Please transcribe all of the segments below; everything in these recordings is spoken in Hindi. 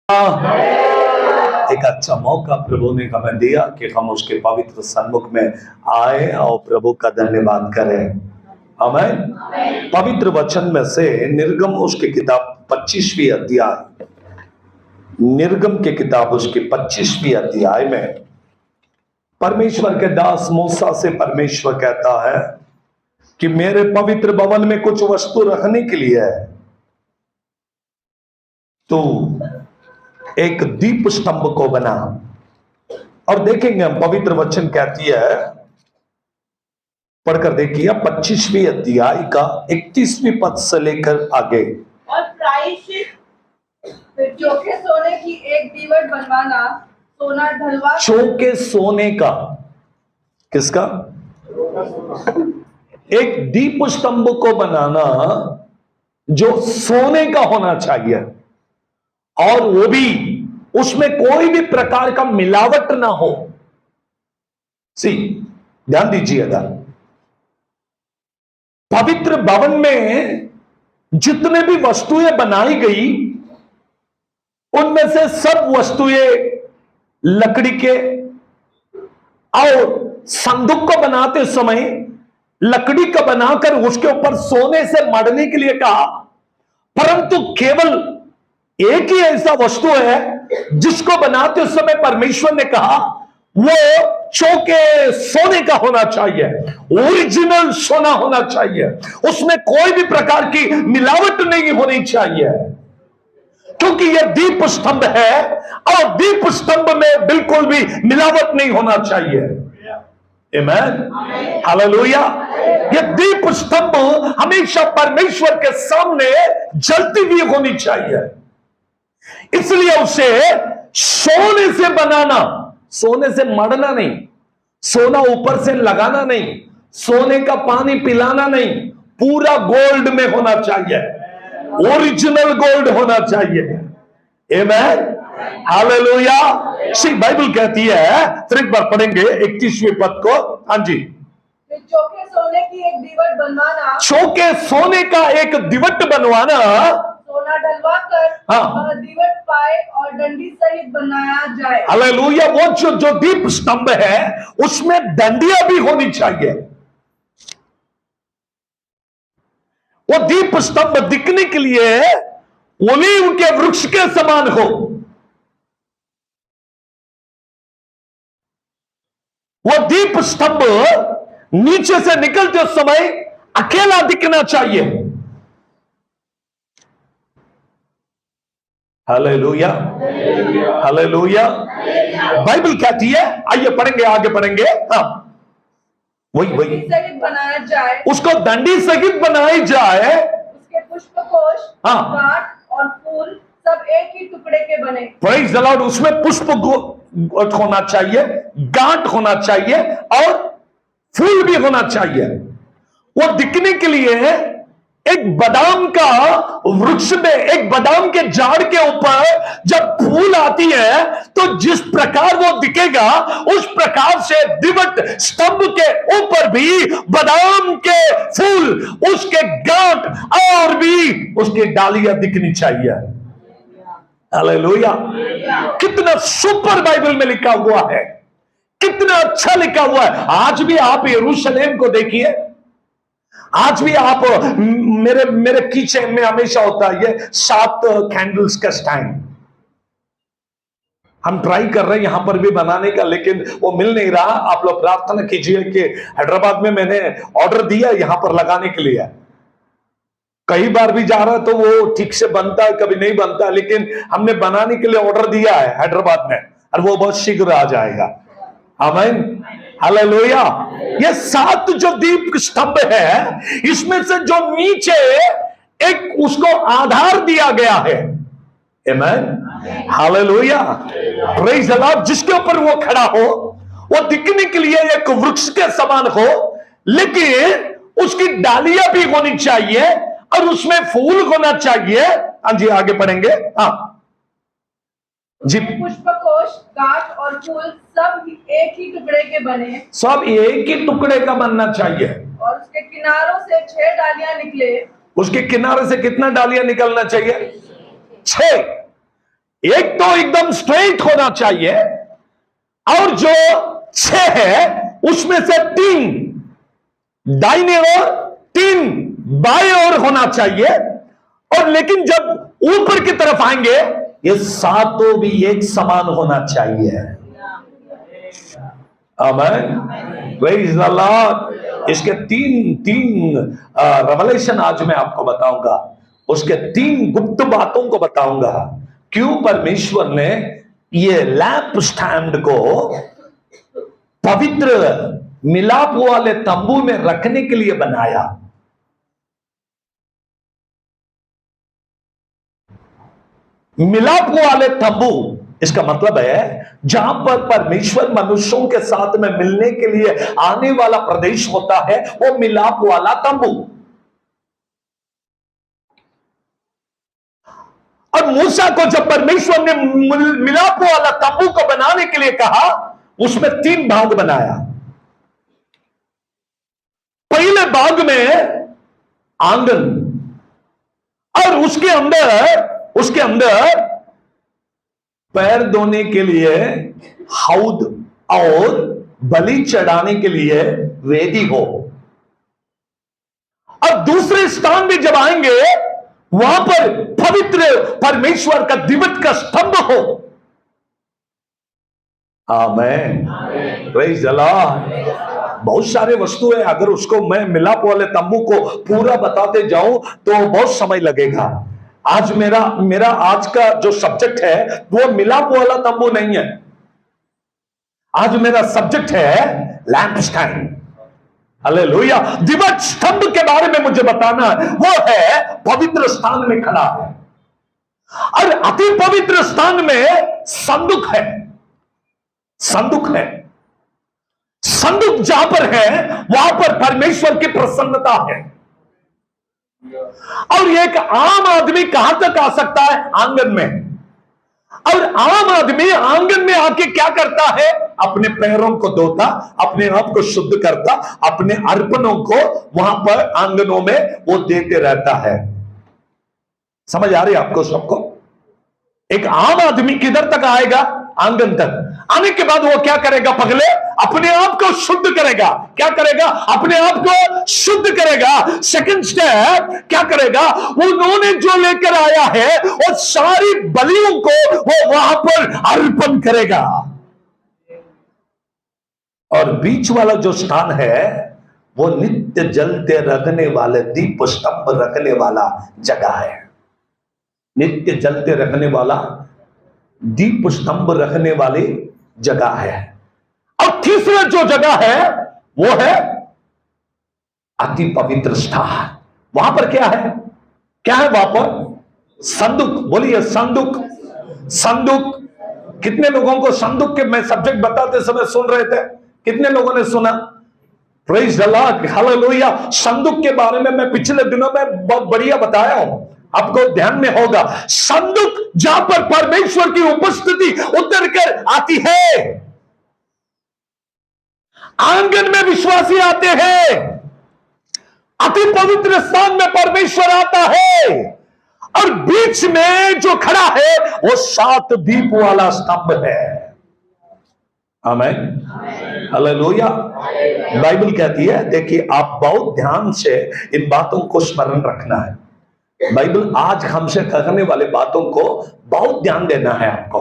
एक अच्छा मौका प्रभु ने हमें दिया कि हम उसके पवित्र सन्मुख में आए और प्रभु का धन्यवाद करें। आमीन। पवित्र वचन में से निर्गम उसकी किताब 25वीं अध्याय, निर्गम की किताब उसकी 25वीं अध्याय में परमेश्वर के दास मूसा से परमेश्वर कहता है कि मेरे पवित्र भवन में कुछ वस्तु रखने के लिए है, तो एक दीप स्तंभ को बना। और देखेंगे हम पवित्र वचन कहती है, पढ़कर देखिए 25वीं अध्याय का 31वीं पद से लेकर आगे। और प्रायश्चित चौके सोने की एक दीवट बनवाना, सोना ढलवा। चौके सोने का, किसका? एक दीप स्तंभ को बनाना जो सोने का होना चाहिए, और वो भी उसमें कोई भी प्रकार का मिलावट ना हो। ध्यान दीजिएगा, पवित्र भवन में जितने भी वस्तुएं बनाई गई, उनमें से सब वस्तुएं लकड़ी के, और संदूक को बनाते समय लकड़ी का बनाकर उसके ऊपर सोने से मढ़ने के लिए कहा, परंतु केवल एक ही ऐसा वस्तु है जिसको बनाते समय परमेश्वर ने कहा वो चौके सोने का होना चाहिए, ओरिजिनल सोना होना चाहिए, उसमें कोई भी प्रकार की मिलावट नहीं होनी चाहिए, क्योंकि यह दीप स्तंभ है और दीप स्तंभ में बिल्कुल भी मिलावट नहीं होना चाहिए। आमीन, हालेलुया। यह दीप स्तंभ हमेशा परमेश्वर के सामने जलती हुई होनी चाहिए, इसलिए उसे सोने से बनाना, सोने से मढ़ना नहीं, सोना ऊपर से लगाना नहीं, सोने का पानी पिलाना नहीं, पूरा गोल्ड में होना चाहिए, ओरिजिनल गोल्ड होना चाहिए। आमीन, हालेलुया। बाइबल कहती है, फिर एक बार पढ़ेंगे 31वें पद को। हाँ जी। चौके सोने की एक दीवट बनवाना, चौके सोने का एक दीवट बनवाना, सोना डलवा कर दीवट पाए और डंडी सहित बनाया जाए। हालेलुया। वो जो दीप स्तंभ है उसमें डंडियां भी होनी चाहिए। वो दीप स्तंभ दिखने के लिए ओलीव के वृक्ष के समान हो, वो दीप स्तंभ नीचे से निकलते समय अकेला दिखना चाहिए। Hallelujah, hallelujah. बाइबल कहती है, आइए पढ़ेंगे, आगे पढ़ेंगे। हाँ, वही सहित बनाया जाए, उसको दंडी सहित बनाई जाए, उसके पुष्पकोश, गांठ और फूल सब एक ही टुकड़े के बने। Praise the Lord. उसमें पुष्प होना चाहिए, गांठ होना चाहिए और फूल भी होना चाहिए। वो दिखने के लिए एक बादाम का वृक्ष में, एक बादाम के झाड़ के ऊपर जब फूल आती है तो जिस प्रकार वो दिखेगा, उस प्रकार से दीवट स्तंभ के ऊपर भी बादाम के फूल, उसके गांठ और भी उसकी डालियां दिखनी चाहिए। हालेलुया। कितना सुपर बाइबल में लिखा हुआ है, कितना अच्छा लिखा हुआ है। आज भी आप यरूशलेम को देखिए, आज भी आप मेरे किचन में हमेशा होता है ये 7 कैंडल्स का स्टैंड। हम ट्राई कर रहे हैं यहां पर भी बनाने का, लेकिन वो मिल नहीं रहा। आप लोग प्रार्थना कीजिए कि हैदराबाद में मैंने ऑर्डर दिया यहां पर लगाने के लिए। कई बार भी जा रहा तो वो ठीक से बनता है, कभी नहीं बनता, लेकिन हमने बनाने के लिए ऑर्डर दिया है हैदराबाद में, और वो बहुत शीघ्र आ जाएगा। आमीन, हालेलुया। ये 7 जो दीप स्तंभ है, इसमें से जो नीचे एक उसको आधार दिया गया है, आमीन, हालेलुया, प्रेज़ द लॉर्ड, जिसके ऊपर वो खड़ा हो, वो दिखने के लिए एक वृक्ष के समान हो, लेकिन उसकी डालियां भी होनी चाहिए और उसमें फूल होना चाहिए। हाँ जी, आगे पढ़ेंगे। हाँ जी। पुष्पकोश, गांठ और फूल सब एक ही टुकड़े के बने, सब एक ही टुकड़े का बनना चाहिए, और उसके किनारों से 6 डालियां निकले। उसके किनारे से कितना डालियां निकलना चाहिए? 6। एक तो एकदम स्ट्रेट होना चाहिए, और जो 6 है उसमें से 3 दाहिने ओर, 3 बाएं ओर होना चाहिए। और लेकिन जब ऊपर की तरफ आएंगे, ये सातों भी एक समान होना चाहिए। आमीन, प्रेज़ द लॉर्ड। इसके तीन रेवलेशन आज मैं आपको बताऊंगा, उसके 3 गुप्त बातों को बताऊंगा। क्यों परमेश्वर ने ये लैंप स्टैंड को पवित्र मिलाप वाले तंबू में रखने के लिए बनाया। मिलाप वाले तंबू, इसका मतलब है जहां पर परमेश्वर मनुष्यों के साथ में मिलने के लिए आने वाला प्रदेश होता है, वो मिलाप वाला तंबू। और मूसा को जब परमेश्वर ने मिलाप वाला तंबू को बनाने के लिए कहा, उसमें 3 भाग बनाया। पहले भाग में आंगन, और उसके अंदर पैर धोने के लिए हौद, और बलि चढ़ाने के लिए वेदी हो। और दूसरे स्थान में जब आएंगे, वहां पर पवित्र परमेश्वर का दिव्य का स्तंभ हो। आमीन, प्रेज़ द लॉर्ड। बहुत सारे वस्तु है, अगर उसको मैं मिलाप वाले तंबू को पूरा बताते जाऊं तो बहुत समय लगेगा। आज मेरा आज का जो सब्जेक्ट है वो मिलाप वाला तंबू नहीं है। आज मेरा सब्जेक्ट है लैंप स्टैंड। हालेलुया। दिव्य स्तंभ के बारे में मुझे बताना है। वो है पवित्र स्थान में खड़ा है, और अति पवित्र स्थान में संदूक है। संदूक जहां पर है, वहां पर परमेश्वर की प्रसन्नता है। और एक आम आदमी कहां तक आ सकता है? आंगन में। और आम आदमी आंगन में आके क्या करता है? अपने पैरों को धोता, अपने आप को शुद्ध करता, अपने अर्पणों को वहां पर आंगनों में वो देते रहता है। समझ आ रही है आपको सबको? एक आम आदमी किधर तक आएगा? आंगन तक। आने के बाद वो क्या करेगा? पहले अपने आप को शुद्ध करेगा। क्या करेगा? अपने आप को शुद्ध करेगा। सेकंड स्टेप क्या करेगा? उन्होंने जो लेकर आया है वो सारी बलियों को वो वहां पर अर्पण करेगा। और बीच वाला जो स्थान है वो नित्य जलते रखने वाले दीप स्तंभ रखने वाला जगह है। नित्य जलते रखने वाला दीप स्तंभ रखने वाली जगह है। और तीसरा जो जगह है वो है अति पवित्र स्थान। वहां पर क्या है? क्या है वहां पर? संदूक। बोलिए संदूक। संदूक। कितने लोगों को संदूक के मैं सब्जेक्ट बताते समय सुन रहे थे? कितने लोगों ने सुना? Praise the Lord, hallelujah. संदूक के बारे में मैं पिछले दिनों में बहुत बढ़िया बताया हूं, आपको ध्यान में होगा। संदूक जहां पर परमेश्वर की उपस्थिति उतर कर आती है। आंगन में विश्वासी आते हैं, अति पवित्र स्थान में परमेश्वर आता है, और बीच में जो खड़ा है वो 7 दीप वाला स्तंभ है। आमीन, हालेलुया। बाइबल कहती है, देखिए आप बहुत ध्यान से इन बातों को स्मरण रखना है। बाइबल आज हमसे कहने वाले बातों को बहुत ध्यान देना है। आपको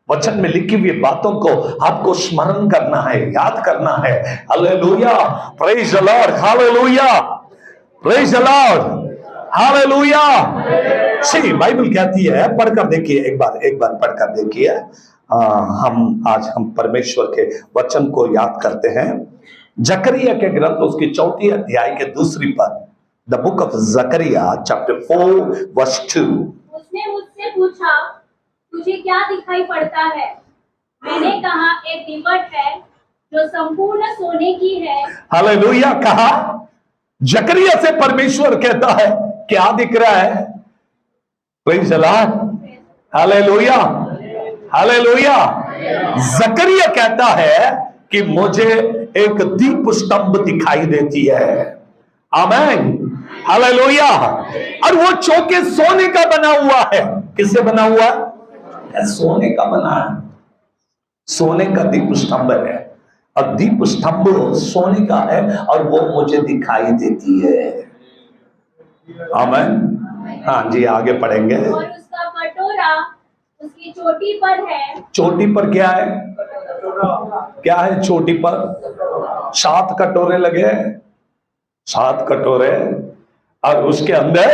वचन में लिखी हुई बातों को आपको स्मरण करना है, याद करना है। Hallelujah, praise the Lord, hallelujah, praise the Lord, hallelujah. सही बाइबल कहती है, पढ़कर देखिए, एक बार पढ़कर देखिए। हम परमेश्वर के वचन को याद करते हैं। जकरिया के ग्रंथ उसकी 4 अध्याय के 2 पद। The book of Zechariah, chapter 4, verse 2. उसने मुझसे पूछा, तुझे क्या दिखाई पड़ता है? मैंने कहा, एक दीवट है जो संपूर्ण सोने की है। हालेलुया। कहा जकरिया से परमेश्वर कहता है, क्या दिख रहा है? Praise the Lord, hallelujah, hallelujah. Zechariah कहता है कि मुझे एक दीप स्तंभ दिखाई देती है। आमीन, हालेलुया। और वो चौके सोने का बना हुआ है। किससे बना हुआ? सोने का बना है, सोने का दीप स्तंभ है, और दीप स्तंभ सोने का है और वो मुझे दिखाई देती है। आमीन। हाँ जी, आगे पढ़ेंगे। और उसका कटोरा उसकी चोटी पर है। चोटी पर क्या है? क्या है चोटी पर? 7 कटोरे लगे, 7 कटोरे, और उसके अंदर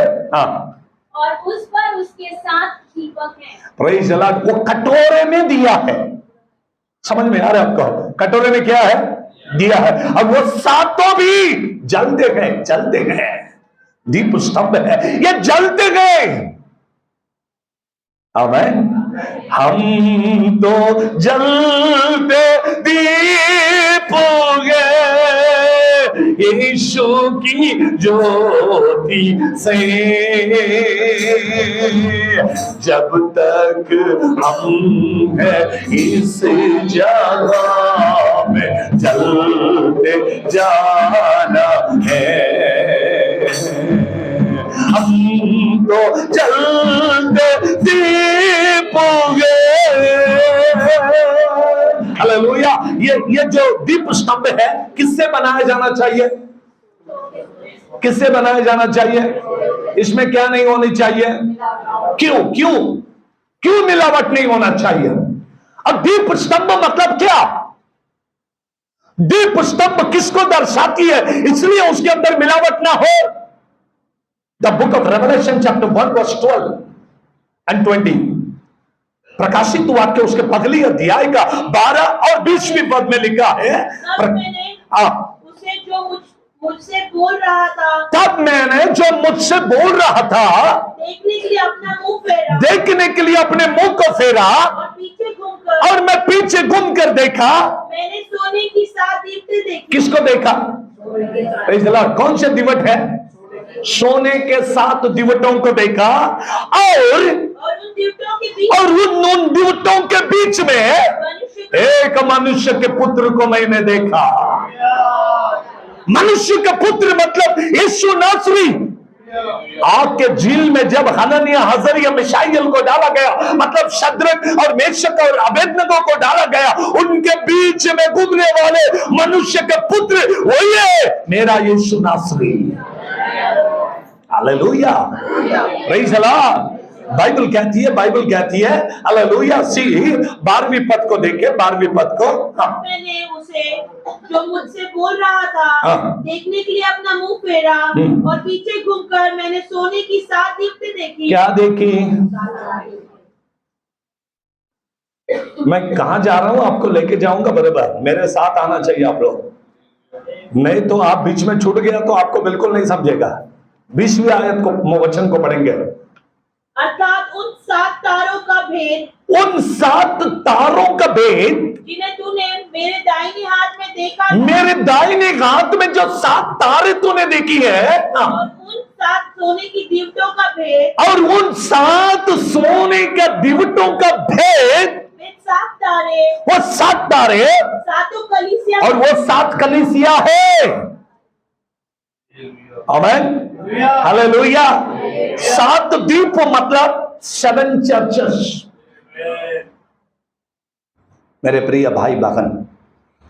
और उस पर उसके 7 दीपक हैं। Praise the Lord. वो कटोरे में दिया है, समझ में आ रहा है आपको? कटोरे में क्या है? दिया है, और वो 7 भी जलते गए, जलते गए। दीप स्तंभ है, ये जलते गए। आमीन। हम तो जलते दीप गए यीशु की ज्योति से, जब तक हम हैं इस जगह में जलते जाना है। हम तो जलते दीप हालेलुया। ये जो दीप स्तंभ है किससे बनाया जाना चाहिए? किससे बनाया जाना चाहिए? इसमें क्या नहीं होनी चाहिए? क्यों क्यों क्यों मिलावट नहीं होना चाहिए? अब दीप स्तंभ मतलब क्या? दीप स्तंभ किसको दर्शाती है? इसलिए उसके अंदर मिलावट ना हो। The book of Revelation chapter 1 verse 12 and 20, प्रकाशित वाक्य उसके पगली अध्याय का 12 और 20वीं पद में लिखा है। उसे जो मुझसे बोल रहा था, तब मैंने जो मुझसे बोल रहा था देखने के लिए अपना मुंह फेरा, देखने के लिए अपने मुंह को फेरा, और पीछे घूमकर, और मैं पीछे घूम कर देखा, मैंने सोने की 7 दीप्ति देखी। किसको देखा? Praise the Lord. कौन से दिवट है? सोने के 7 दिवटों को देखा, और उन दिवटों के बीच, और उन दिवटों के बीच में एक मनुष्य के पुत्र को मैंने देखा। मनुष्य का पुत्र मतलब यीशु नासरी। आग के झील में जब हननिया, हजरिया, मिशाइल को डाला गया, मतलब शद्रक और मेशक और अबेदनगो को डाला गया, उनके बीच में घूमने वाले मनुष्य के पुत्र वही है मेरा यीशु नासरी। Hallelujah, praise the Lord. Bible कहती है हालेलुया। सी 12वीं पद को देखे, 12वीं पद को। मैंने उसे जो मुझसे बोल रहा था देखने के लिए अपना मुंह फेरा, और पीछे घूमकर मैंने सोने की 7 दीप्ति देखी। क्या देखी? मैं कहां जा रहा हूं आपको लेके जाऊंगा, बराबर मेरे साथ आना चाहिए आप लोग, नहीं तो आप बीच में छूट गया तो आपको बिल्कुल नहीं समझेगा। 20वीं आयत को, वचन को पढ़ेंगे। अर्थात उन 7 तारों का भेद, उन 7 तारों का भेद जिन्हें तूने मेरे दाहिने हाथ में देखा, मेरे दाहिने हाथ में जो 7 तारे तूने देखी है, और उन 7 सोने की दीवटों का भेद, और उन 7 सोने के दिवटों का भेद, वे 7 तारे, वो 7 तारे, 7 कलीसिया, और वो 7 कलीसिया है। आमीन, हालेलुया। 7 दीप मतलब 7 चर्चेस। मेरे प्रिय भाई बहन,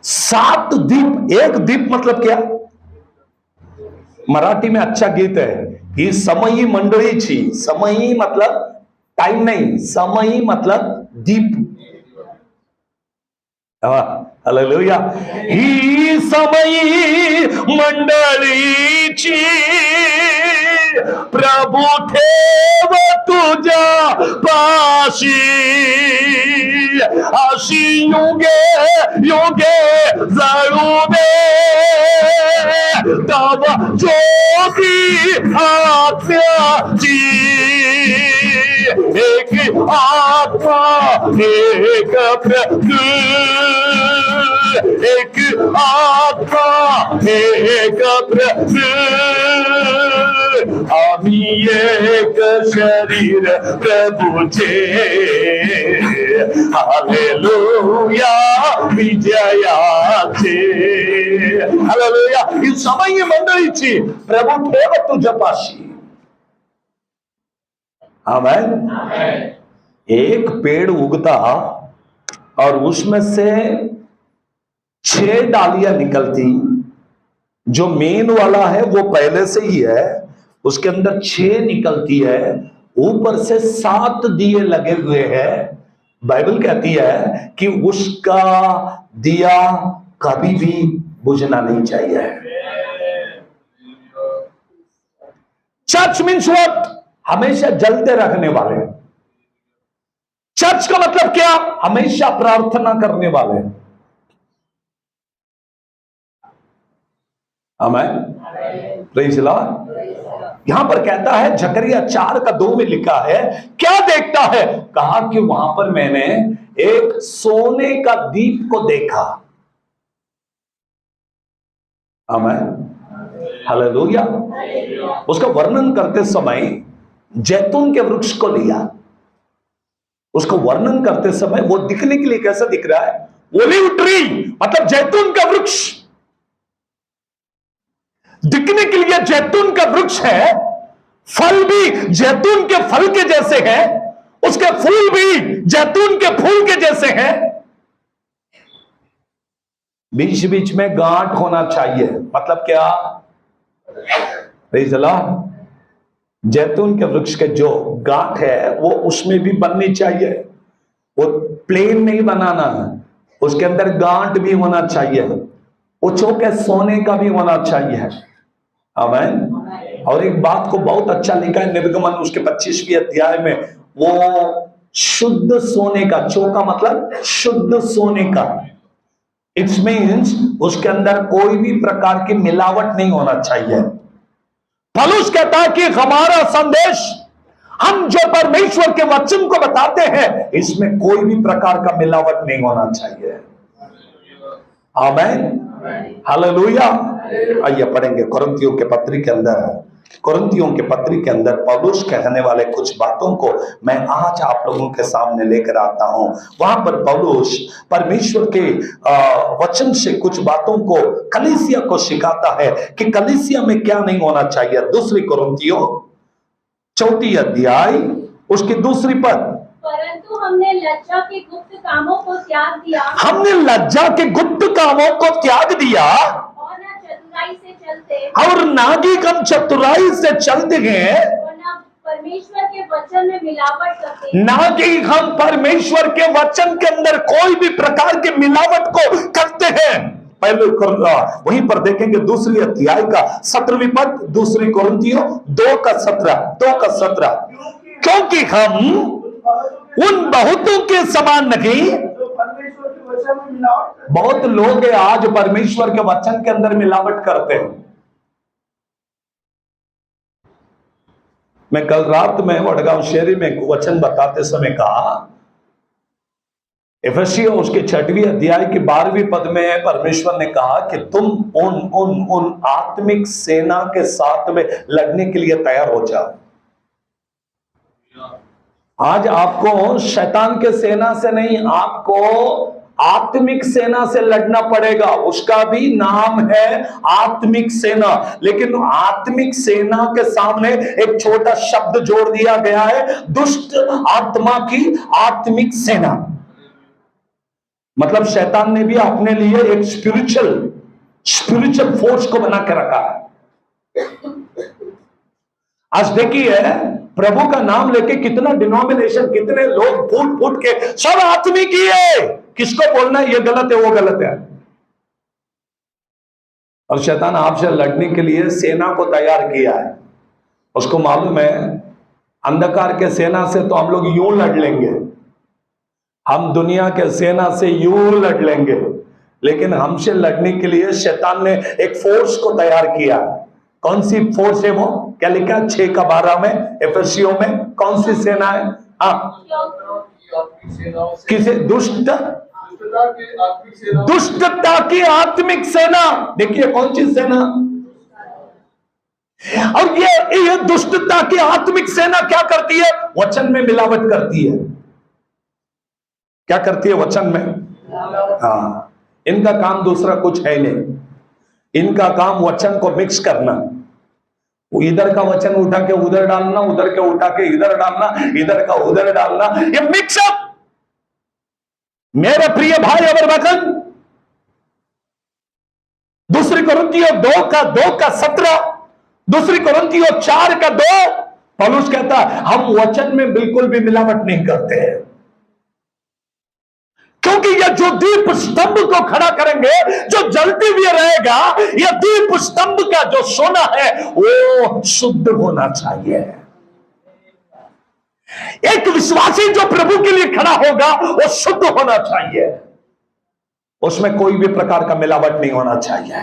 7 दीप। एक दीप मतलब क्या? मराठी में अच्छा गीत है, ही समयी मंडळीची। समयी मतलब टाइम नहीं, समयी मतलब दीप। हालेलुया। ही समयी मंडळीची प्रभू ठेव तुझ्या पाशी, अशी युगे युगे जळू दे तव ज्योती आत्म्याची। एक आत्मा, एक प्रभू, एक आत्मा, एक प्रभू, आम्ही एक शरीर प्रभूचे। हालेलुया, विजयाचे। हालेलुया। ही समयी मंडळीची प्रभू ठेव तुझ्या पाशी। आमेन। एक पेड़ उगता और उसमें से 6 डालियां निकलती। जो मेन वाला है वो पहले से ही है, उसके अंदर 6 निकलती है, ऊपर से 7 दिए लगे हुए हैं। बाइबल कहती है कि उसका दिया कभी भी बुझना नहीं चाहिए। Church means what? हमेशा जलते रखने वाले। चर्च का मतलब क्या? हमेशा प्रार्थना करने वाले। आमीन, प्रेज़ द लॉर्ड। यहां पर कहता है, जकरिया 4:2 में लिखा है, क्या देखता है? कहा कि वहां पर मैंने एक सोने का दीप को देखा। आमीन, हालेलुया। उसका वर्णन करते समय जैतून के वृक्ष को लिया। उसको वर्णन करते समय वो दिखने के लिए कैसा दिख रहा है? ओलिव ट्री, मतलब जैतून का वृक्ष। दिखने के लिए जैतून का वृक्ष है, फल भी जैतून के फल के जैसे हैं, उसके फूल भी जैतून के फूल के जैसे हैं। बीच बीच में गांठ होना चाहिए। मतलब क्या? Praise the Lord. जैतून के वृक्ष के जो गांठ है वो उसमें भी बननी चाहिए। वो प्लेन नहीं बनाना है, उसके अंदर गांठ भी होना चाहिए। वो चौके सोने का भी होना चाहिए। आमीन। और एक बात को बहुत अच्छा लिखा है निर्गमन उसके 25वें अध्याय में, वो शुद्ध सोने का, चौका मतलब शुद्ध सोने का। इट्स मीन्स उसके अंदर कोई भी प्रकार की मिलावट नहीं होना चाहिए। पौलुस कहता है कि हमारा संदेश, हम जो परमेश्वर के वचन को बताते हैं, इसमें कोई भी प्रकार का मिलावट नहीं होना चाहिए। आमीन, हालेलुया। आइए पढ़ेंगे कुरिन्थियों के पत्री के अंदर। कुरिन्थियों के पत्री के अंदर पौलुस कहने वाले कुछ बातों को मैं आज आप लोगों के सामने लेकर आता हूं। वहां पर पौलुस परमेश्वर के वचन से कुछ बातों को कलीसिया को सिखाता है कि कलीसिया में क्या नहीं होना चाहिए। दूसरी कुरिन्थियों 4 अध्याय उसकी 2 पद। परंतु हमने लज्जा के गुप्त कामों को त्याग दिया। हमने लज्जा के गुप्त कामों को त्याग दिया और न चतुराई से चलते, और ना कि हम चतुराई से चलते हैं, और न परमेश्वर के वचन में मिलावट करते, ना कि हम परमेश्वर के वचन के अंदर कोई भी प्रकार की मिलावट को करते हैं। पहले वहीं पर देखेंगे 2 अध्याय का 17वीं पद, 2 कुरिन्थियों 2:17। क्योंकि हम उन बहुतों के समान नहीं। बहुत लोग आज परमेश्वर के वचन के अंदर मिलावट करते हैं। मैं कल रात में वडगांव शहरी में वचन बताते समय कहा, एफेसियों उसके 6वें अध्याय की 12वीं पद में परमेश्वर ने कहा कि तुम उन आत्मिक सेना के साथ में लड़ने के लिए तैयार हो जाओ। आज आपको शैतान के सेना से नहीं, आपको आत्मिक सेना से लड़ना पड़ेगा। उसका भी नाम है आत्मिक सेना, लेकिन आत्मिक सेना के सामने एक छोटा शब्द जोड़ दिया गया है, दुष्ट आत्मा की आत्मिक सेना। मतलब शैतान ने भी अपने लिए एक स्पिरिचुअल फोर्स को बना के रखा है। आज देखिए प्रभु का नाम लेके कितना डिनोमिनेशन, कितने लोग फूट फूट के सब आत्मिक ही है। किसको बोलना है ये गलत है, वो गलत है। और शैतान आपसे लड़ने के लिए सेना को तैयार किया है। उसको मालूम है अंधकार के सेना से तो हम लोग यूं लड़ लेंगे, हम दुनिया के सेना से यूं लड़ लेंगे, लेकिन हमसे लड़ने के लिए शैतान ने एक फोर्स को तैयार किया। कौन सी फोर्स है वो? क्या लिखा 6:12 में एफेसियों में? कौन सी सेना है? किसे? दुष्टता की आत्मिक सेना। देखिए कौन सी सेना? और ये दुष्टता की आत्मिक सेना क्या करती है? वचन में मिलावट करती है। क्या करती है? वचन में। हाँ, इनका काम दूसरा कुछ है नहीं। इनका काम वचन को मिक्स करना, वो इधर का वचन उठा के उधर डालना, उधर के उठा के इधर डालना, इधर का उधर डालना, ये मिक्सअप। मेरे प्रिय भाई और बहन, दूसरी कोरिन्थियों 2:2-17, दूसरी कोरिन्थियों 4:2, पौलुस कहता है हम वचन में बिल्कुल भी मिलावट नहीं करते हैं, क्योंकि यह जो दीप स्तंभ को खड़ा करेंगे, जो जलती हुई रहेगा, यह दीप स्तंभ का जो सोना है वो शुद्ध होना चाहिए। एक विश्वासी जो प्रभु के लिए खड़ा होगा वो शुद्ध होना चाहिए, उसमें कोई भी प्रकार का मिलावट नहीं होना चाहिए।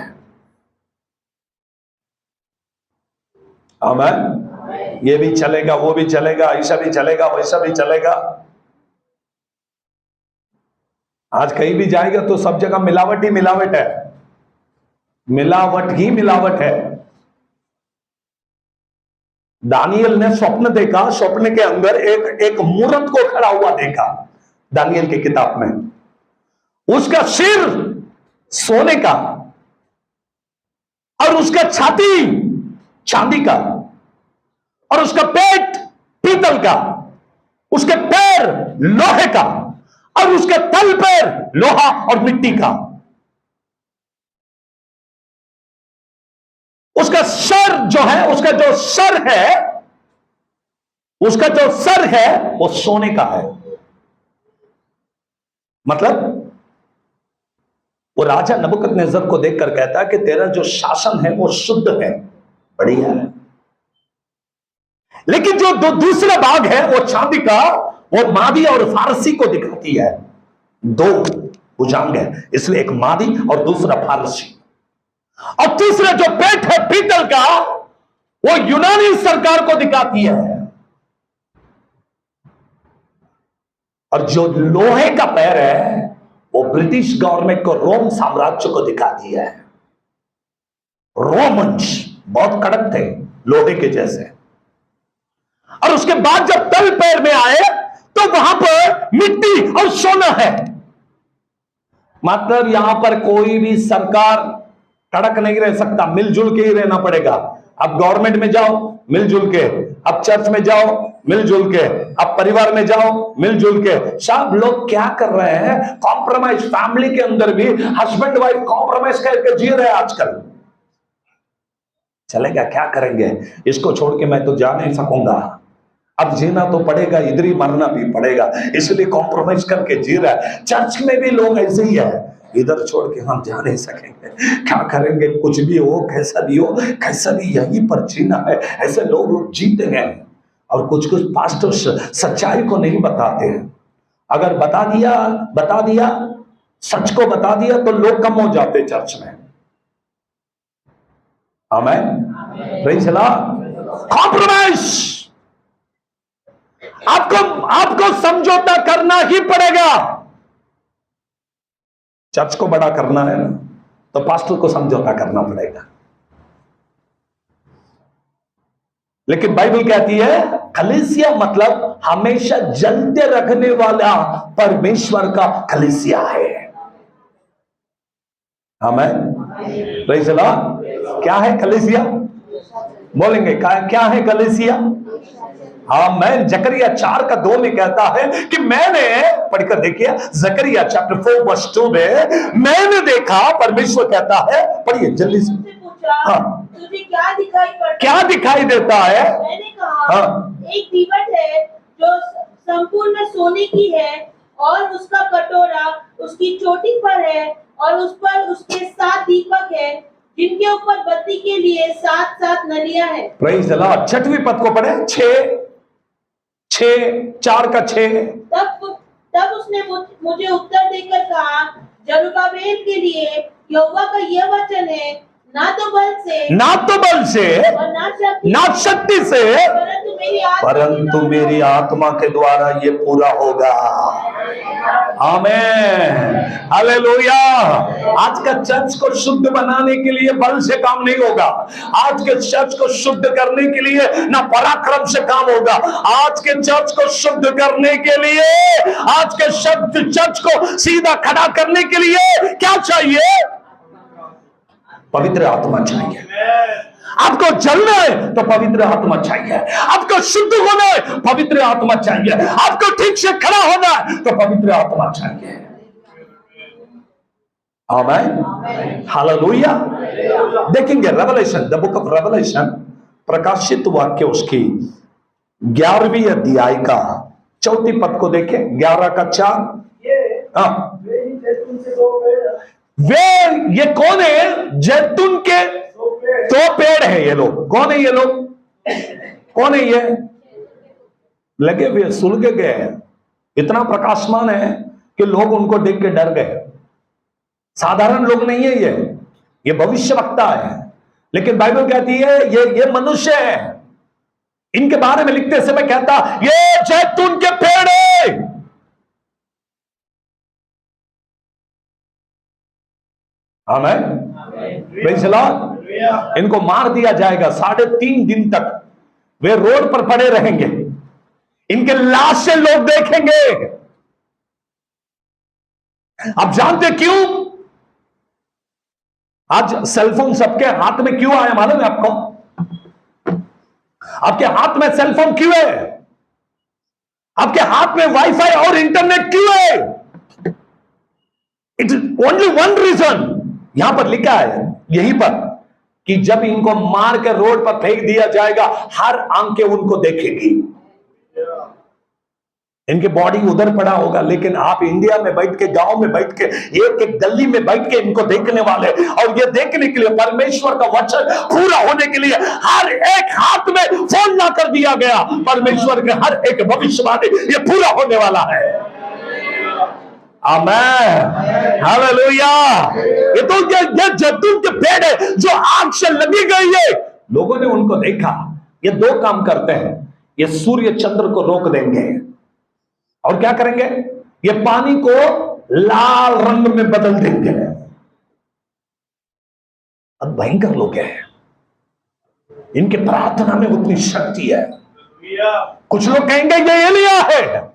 आमीन। ये भी चलेगा, वो भी चलेगा, ऐसा भी चलेगा, वैसा भी चलेगा। आज कहीं भी जाएगा तो सब जगह मिलावट ही मिलावट है, मिलावट ही मिलावट है। दानियल ने स्वप्न देखा, स्वप्न के अंदर एक मूर्त को खड़ा हुआ देखा, दानियल की किताब में। उसका सिर सोने का और उसका छाती चांदी का और उसका पेट पीतल का, उसके पैर लोहे का और उसके तल पैर लोहा और मिट्टी का। उसका सर जो है, उसका जो सर है वो सोने का है। मतलब वो राजा नबूकदनेस्सर को देखकर कहता है कि तेरा जो शासन है वो शुद्ध है, बढ़िया है। लेकिन जो दूसरा भाग है वो चांदी का, वो मादी और फारसी को दिखाती है। दो भुजांग है, इसलिए एक मादी और दूसरा फारसी। और तीसरा जो पेट है पीतल का, वो यूनानी सरकार को दिखाती है। और जो लोहे का पैर है वो ब्रिटिश गवर्नमेंट को, रोम साम्राज्य को दिखाती है। रोमन्स बहुत कड़क थे, लोहे के जैसे। और उसके बाद जब तल पैर में आए तो वहां पर मिट्टी और सोना है। मतलब यहां पर कोई भी सरकार कड़क नहीं रह सकता, मिलजुल के ही रहना पड़ेगा। अब गवर्नमेंट में जाओ मिलजुल के, अब चर्च में जाओ मिलजुल के, अब परिवार में जाओ मिलजुल के। सब लोग क्या कर रहे हैं, कॉम्प्रोमाइज। फैमिली के अंदर भी हस्बैंड वाइफ कॉम्प्रोमाइज करके जी रहे हैं आजकल। चलेगा, क्या करेंगे, इसको छोड़ के मैं तो जा नहीं सकूंगा, अब जीना तो पड़ेगा, इधर ही मरना भी पड़ेगा, इसलिए कॉम्प्रोमाइज करके जी रहा है। चर्च में भी लोग ऐसे ही है, इधर छोड़ के हम जा नहीं सकेंगे, क्या करेंगे, कुछ भी हो, कैसा भी यहीं पर जीना है। ऐसे लोग जीते हैं। और कुछ पास्टर सच्चाई को नहीं बताते हैं। अगर बता दिया सच को बता दिया तो लोग कम हो जाते चर्च में। आमीन, प्रेज़ द लॉर्ड। कॉम्प्रोमाइज, आपको समझौता करना ही पड़ेगा। चर्च को बड़ा करना है ना, तो पास्टर को समझौता करना पड़ेगा। लेकिन बाइबल कहती है कलीसिया मतलब हमेशा जलते रखने वाला परमेश्वर का कलीसिया है। आमीन, प्रेज़ द लॉर्ड। क्या है कलीसिया? बोलेंगे क्या है कलीसिया? हाँ, मैं जकरिया 4:2 में कहता है कि मैंने, पढ़कर देखिए जकरिया चैप्टर 4:2 में, मैंने देखा, परमेश्वर कहता है, पढ़िए जल्दी से। हाँ, तुझे क्या दिखाई पड़ता है? क्या दिखाई देता है? मैंने कहा, एक दीवट है जो संपूर्ण सोने की है और उसका कटोरा उसकी चोटी पर है और उस पर उसके 7 दीपक है जिनके ऊपर बत्ती के लिए 7 नलियां हैं। Praise the Lord. 6वें पद को पढ़े, 4:6। तब उसने मुझे उत्तर देकर कहा, जरुब्बाबेल के लिए यहोवा का यह वचन है, ना तो बल से और ना शक्ति से, परंतु मेरी आत्मा के द्वारा ये पूरा होगा। आमीन, हालेलुया। आज का चर्च को शुद्ध बनाने के लिए बल से काम नहीं होगा। आज के चर्च को शुद्ध करने के लिए ना पराक्रम से काम होगा। आज के चर्च को शुद्ध करने के लिए, आज के चर्च को सीधा खड़ा करने के लिए क्या चाहिए? पवित्र आत्मा चाहिए। आपको जलना है तो पवित्र आत्मा चाहिए, आपको शुद्ध होना है पवित्र आत्मा चाहिए, आपको ठीक से खड़ा होना है तो पवित्र आत्मा चाहिए। आमीन, हालेलुया। देखेंगे revelation, the book of revelation, प्रकाशित वाक्य उसकी 11वीं अध्याय का 4थी पद को देखें, 11 का 4। हाँ, वे ये कौन है? जैतून के 2 पेड़ है। ये लोग कौन है? ये लोग कौन है? ये लगे हुए सुलगे गए हैं, इतना प्रकाशमान है कि लोग उनको देख के डर गए। साधारण लोग नहीं है, ये भविष्यवक्ता है, लेकिन बाइबल कहती है ये मनुष्य है। इनके बारे में लिखते समय कहता ये जैतून के पेड़ है। आमीन, प्रेज़ द लॉर्ड। इनको मार दिया जाएगा, 3.5 दिन तक वे रोड पर पड़े रहेंगे, इनके लाशें लोग देखेंगे। आप जानते क्यों? आज सेलफोन सबके हाथ में क्यों आया मालूम है आपको? आपके हाथ में सेलफोन क्यों है? आपके हाथ में वाईफाई और इंटरनेट क्यों है? It is only one reason. यहां पर लिखा है यहीं पर कि जब इनको मार के रोड पर फेंक दिया जाएगा, हर आंखें उनको देखेगी। इनके बॉडी उधर पड़ा होगा, लेकिन आप इंडिया में बैठ के, गांव में बैठ के, एक एक गली में बैठ के इनको देखने वाले, और ये देखने के लिए परमेश्वर का वचन पूरा होने के लिए हर एक हाथ में फोन ना कर दिया गया। परमेश्वर के हर एक भविष्यवाणी ये पूरा होने वाला है। आमीन, हालेलुया। ये तो ये जैतून के पेड़ है जो आग से लगी गई है। लोगों ने उनको देखा। ये 2 काम करते हैं, ये सूर्य चंद्र को रोक देंगे, और क्या करेंगे? ये पानी को लाल रंग में बदल देंगे। अब भयंकर लोग हैं, इनके प्रार्थना में उतनी शक्ति है। कुछ लोग कहेंगे ये एलिया है,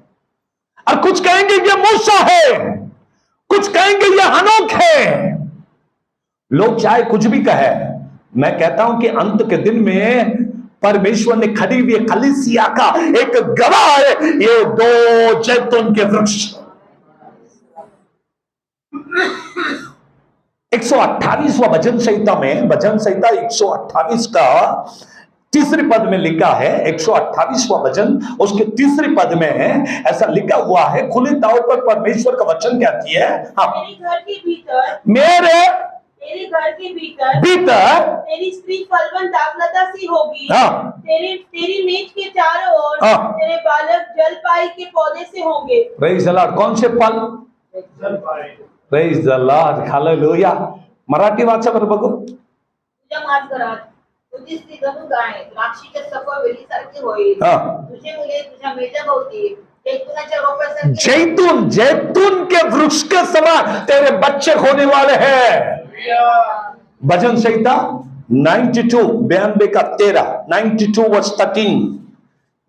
और कुछ कहेंगे ये मूसा है, कुछ कहेंगे ये हनोक है। लोग चाहे कुछ भी कहे, मैं कहता हूं कि अंत के दिन में परमेश्वर ने खड़ी हुई कलीसिया का एक गवाह है ये 2 जैतून के वृक्ष। 128वां भजन संहिता में, भजन संहिता 128 का 3रे पद में लिखा है, 128वां भजन उसके 3रे पद में ऐसा लिखा हुआ है, खुले तौर पर परमेश्वर का वचन कहती है, हाँ, मेरे घर के भीतर, तेरे घर के भीतर तेरी स्त्री फलवंत दाखलता सी होगी। हाँ, तेरी मेज के चारों ओर हाँ, तेरे बालक जलपाई के पौधे से होंगे। Praise the Lord. कौन से फल? Praise the Lord, hallelujah. Marathi वाचा बरं बघू। तुझ्या माझघरात तुझी स्त्री जणू गाय द्राक्षीच्या सफळ वेलीसारखी होईल। तुझे मुले तुझ्या मेजाभोवती जैतूनाच्या रोपासारखे। जैतून के वृक्ष के समान तेरे बच्चे होने वाले हैं। भजन संहिता 92 92 का 13, 92 वर्ष 13,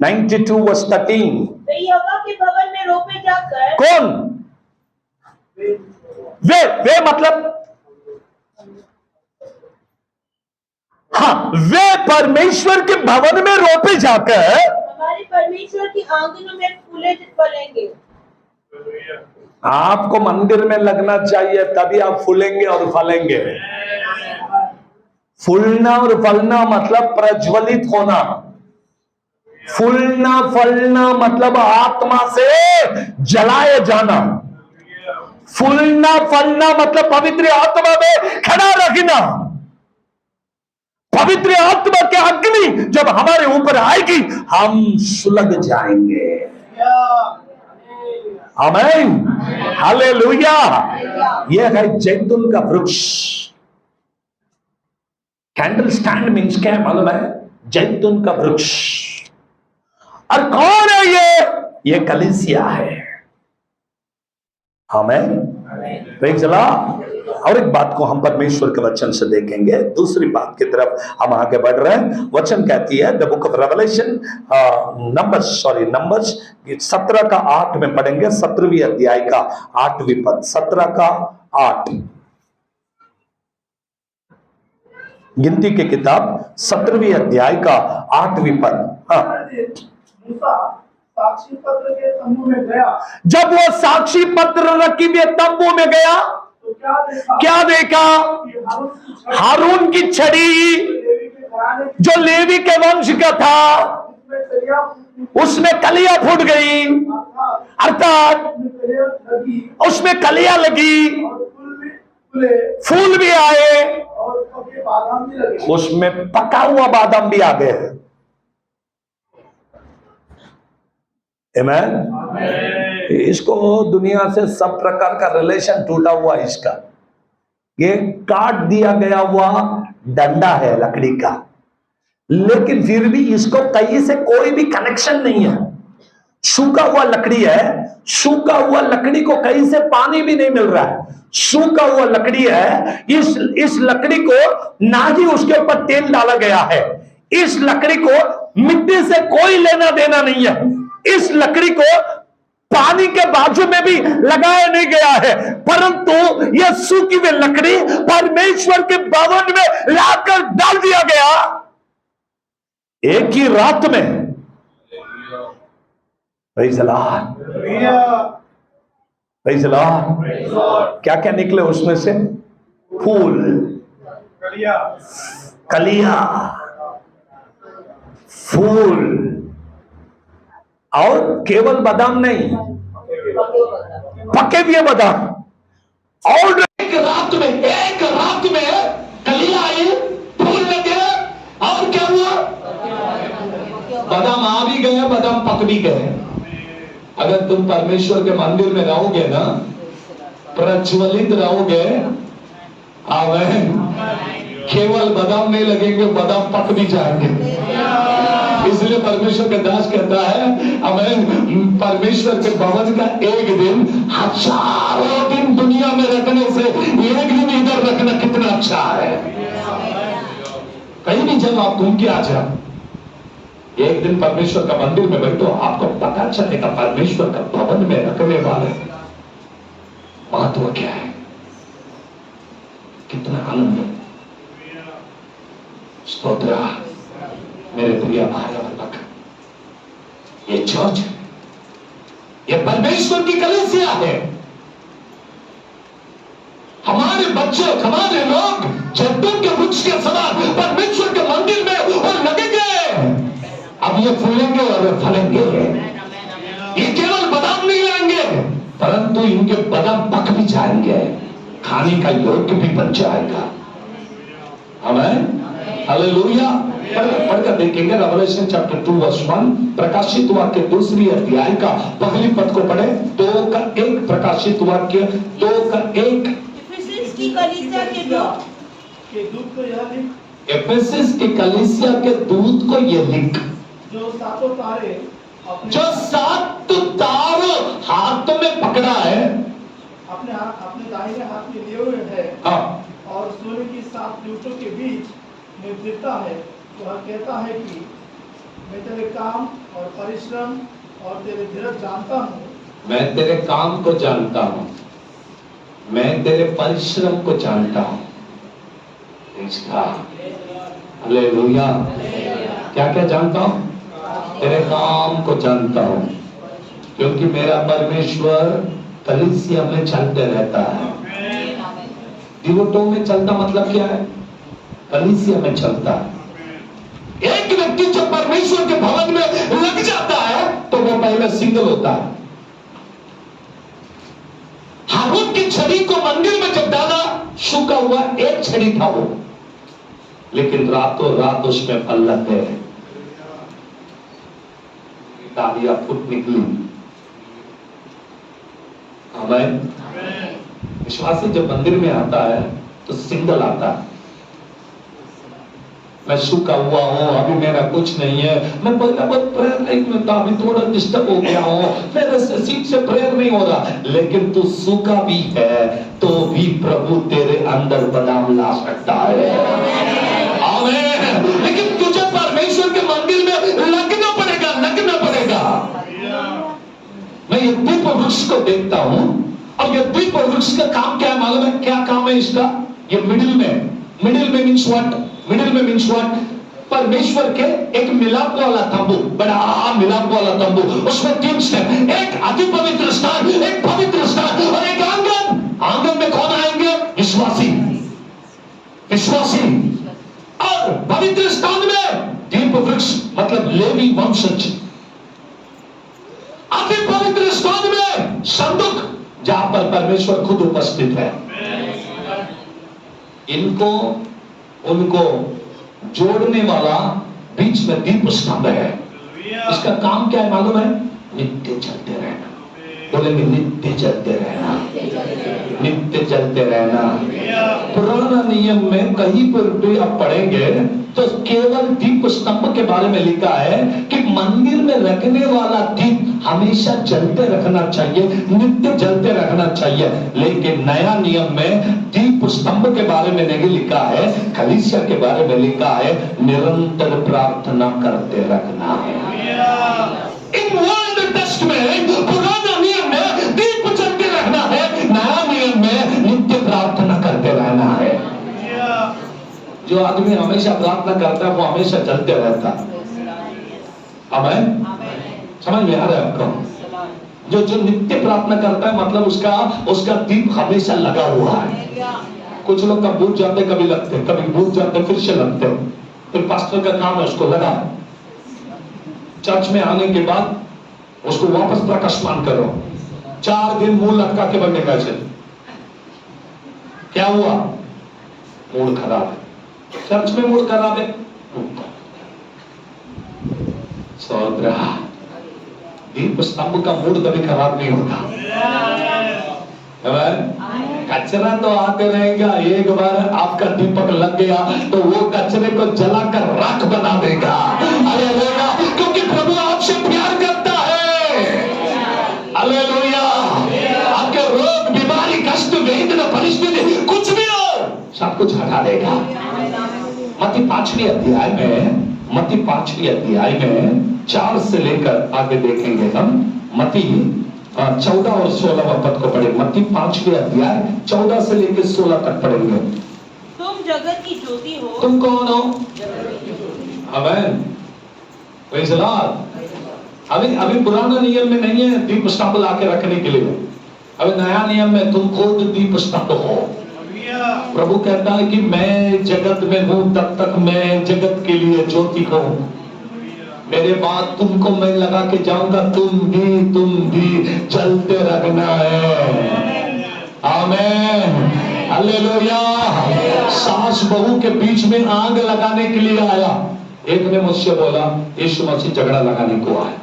92 वर्ष 13। यहोवा के भवन में रोपे जाकर। कौन? वे मतलब, हाँ, वे परमेश्वर के भवन में रोपे जाकर हमारे परमेश्वर की आंगनों में फूले फलेंगे। आपको मंदिर में लगना चाहिए, तभी आप फूलेंगे और फलेंगे। फूलना और फलना मतलब प्रज्वलित होना। फूलना फलना मतलब आत्मा से जलाए जाना। फूलना फलना मतलब पवित्र आत्मा में खड़ा रखना। पवित्र आत्मा की अग्नि जब हमारे ऊपर आएगी, हम सुलग जाएंगे। आमीन, हालेलुया। यह है जैतून का वृक्ष। कैंडल स्टैंड मीन्स क्या है मालूम है? जैतून का वृक्ष। और कौन है ये कलीसिया है। आमीन, प्रेज़ द लॉर्ड। और एक बात को हम परमेश्वर के वचन से देखेंगे, दूसरी बात की तरफ हम आगे बढ़ रहे हैं। वचन कहती है, the book of revelation, numbers 17 का 8 में पढ़ेंगे, 17वीं अध्याय का 8वीं पद, 17 का 8। गिनती की किताब 17वीं अध्याय का 8वीं पद। हाँ। मूसा साक्षी पत्र के तंबू में गया, जब वो साक्षी पत्र रखी हुए तंबू में गया तो क्या क्या देखा? कि हारून की छड़ी लेवी के घराने की जो लेवी के वंश का था जिसमें कलियां उसमें कलियां फूट गई, अर्थात उसमें कलियां लगी, और फूल भी फूले फूल भी आए, और पके बादाम भी लगे। उसमें पका हुआ बादाम भी आ गए। आमेन। इसको दुनिया से सब प्रकार का रिलेशन टूटा हुआ इसका। ये काट दिया गया हुआ डंडा है लकड़ी का, लेकिन फिर भी इसको कहीं से कोई भी कनेक्शन नहीं है। सूखा हुआ लकड़ी है, सूखा हुआ लकड़ी को कहीं से पानी भी नहीं मिल रहा है, सूखा हुआ लकड़ी है। इस लकड़ी को ना ही उसके ऊपर तेल डाला गया है, इस लकड़ी को मिट्टी से कोई लेना देना नहीं है, इस लकड़ी को पानी के बाजू में भी लगाया नहीं गया है, परंतु यह सूखी हुई लकड़ी परमेश्वर के भवन में लाकर डाल दिया गया एक ही रात में। Praise the Lord, praise the Lord. क्या क्या निकले उसमें से? फूल, कलियां, फूल, और केवल बादाम नहीं, पके हुए बादाम। और एक रात में कलियां आई, फूल लगे, और क्या हुआ? बादाम आ भी गए, बादाम पक भी गए। अगर तुम परमेश्वर के मंदिर में रहोगे ना, प्रज्वलित रहोगे, आमेन, केवल बादाम नहीं लगेंगे, बादाम पक भी जाएंगे। इसलिए परमेश्वर के दास कहता है, आमेन, परमेश्वर के भवन का एक दिन हजारों दिन दुनिया में रखने से एक दिन इधर रखना कितना अच्छा है। कहीं भी जब आप घूम के आ जाओ, एक दिन परमेश्वर का मंदिर में बैठो, आपको पता चलेगा परमेश्वर का भवन में रखने वाले महत्व क्या है, कितना आनंद है। स्तोत्र मेरे प्रिय भाई और बहन, ये चर्च है, ये परमेश्वर की कलीसिया है। हमारे बच्चे, हमारे लोग जैतून के वृक्ष के समान परमेश्वर के मंदिर में और लगेंगे। अब ये फूलेंगे और वे फलेंगे। ये केवल बादाम नहीं लाएंगे, परंतु इनके बादाम पक भी जाएंगे, खाने का योग्य भी बन जाएगा। आमेन, हालेलुया। पढ़कर देखेंगे रेवलेशन चैप्टर 2 वर्स 1, प्रकाशित वाक्य 2वीं अध्याय का पहली पद को पढ़े। 2 का 1, प्रकाशित वाक्य 2 का 1। इफिसुस की कलीसिया के दूत को यह लिख, एफेसस की कलीसिया के दूत को यह लिख, जो सातों तारे जो 7 तारों हाथ में पकड़ा है, अपने दाहिने हाथ में लिए हुए है, और सूर्य की 7 लूटों के बीच में फिरता है। वह कहता है कि मैं तेरे काम और परिश्रम और तेरे धीरज जानता हूँ। मैं तेरे काम को जानता हूँ, मैं तेरे परिश्रम को जानता हूँ। इसका हालेलुया। क्या क्या जानता हूँ? तेरे काम को जानता हूँ, क्योंकि मेरा परमेश्वर कलीसिया में चलते रहता है। दिवटों में चलता मतलब क्या है? कलीसिया में चलता है। एक व्यक्ति जब परमेश्वर के भवन में लग जाता है तो वो पहले सिंगल होता है। हारून की छड़ी को मंदिर में जब डाला, सूखा हुआ एक छड़ी था वो, लेकिन रातों रात उसमें फल लग गए, डालियां फूट निकली। आमीन। विश्वासी जब मंदिर में आता है तो सिंगल आता है। मैं सूखा हुआ हूँ, अभी मेरा कुछ नहीं है, मैं पहले बहुत प्रेयर लाइफ में था, अभी थोड़ा डिस्टर्ब हो गया हूँ, मेरे सीट से प्रेयर नहीं हो रहा। लेकिन तू सूखा भी है तो भी प्रभु तेरे अंदर बादाम ला सकता है। आमीन। लेकिन तुझे परमेश्वर के मंदिर में लगना पड़ेगा, लगना पड़ेगा। मैं ये दीप वृक्ष को देखता हूँ, और ये दीप वृक्ष का काम क्या है मालूम है? क्या काम है इसका? ये मिडिल में मीन्स व्हाट? मिडिल में मीन्स व्हाट? परमेश्वर के एक मिलाप वाला तंबू, बड़ा मिलाप वाला तंबू, उसमें 3 स्टेप, एक अति पवित्र स्थान, एक पवित्र स्थान और एक आंगन। आंगन में कौन आएंगे? विश्वासी, विश्वासी। और पवित्र स्थान में दीप वृक्ष मतलब लेवी वंशज। अति पवित्र स्थान में संदूक, जहां पर परमेश्वर खुद उपस्थित है। इनको उनको जोड़ने वाला बीच में दीप स्तंभ है। इसका काम क्या है मालूम है? नित्य चलते रहना। बोलेंगे नित्य चलते रहना, नित्य चलते रहना। पुराना नियम में कहीं पर भी आप पढ़ेंगे तो केवल दीप स्तंभ के बारे में लिखा है कि मंदिर में रखने वाला दीप हमेशा जलते रखना चाहिए, नित्य जलते रखना चाहिए। लेकिन नया नियम में दीप स्तंभ के बारे में नहीं लिखा है, कलीसिया के बारे में लिखा है निरंतर प्रार्थना करते रखना है। इन ओल्ड टेस्टमेंट पुराना नियम में दीप जलते रहना है, नया नियम में नित्य प्रार्थना करते रहना है। जो आदमी हमेशा प्रार्थना करता है वो हमेशा चलते रहता है। आमीन। समझ में आ रहा है आपको? जो नित्य प्रार्थना करता है मतलब उसका दीप हमेशा लगा हुआ है। कुछ लोग कब बुझ जाते, कभी लगते, कभी बुझ जाते, फिर से लगते। फिर पास्टर का काम है उसको लगा, चर्च में आने के बाद उसको वापस प्रकाशमान करो। 4 दिन मुंह लटका के बनने का चल, क्या हुआ? मूड खराब है। चर्च में मूड खराब है, सौद्रा दीप स्तंभ का मूड कभी खराब नहीं होता। कचरा तो आते रहेगा, एक बार आपका दीपक लग गया तो वो कचरे को जलाकर राख बना देगा। हालेलुया, क्योंकि प्रभु आपसे प्यार करता है। हालेलुया। आपके रोग, बीमारी, कष्ट, वेदना, परिस्थिति कुछ भी हो, सब कुछ हटा देगा। मत्ती 5वें अध्याय में 4 से लेकर आगे देखेंगे हम। मत्ती 14 और 16 पद को पढ़े। मत्ती 5वें अध्याय 14 से लेकर 16 तक पढ़ेंगे। तुम जगत की ज्योति हो। तुम कौन हो? आमीन, प्रेज़ द लॉर्ड। अभी पुराना नियम में नहीं है दीप स्तंभ लाके रखने के लिए। अभी नया नियम में तुम खुद दीप स्तंभ हो। प्रभु कहता है कि मैं जगत में हूं, तब तक मैं जगत के लिए ज्योति हूं। मेरे बाद तुमको मैं लगा के जाऊंगा, तुम भी चलते रखना है। आमीन, हालेलुया। सास बहू के बीच में आग लगाने के लिए आया। एक ने मुझसे बोला यीशु मसीह झगड़ा लगाने को आया।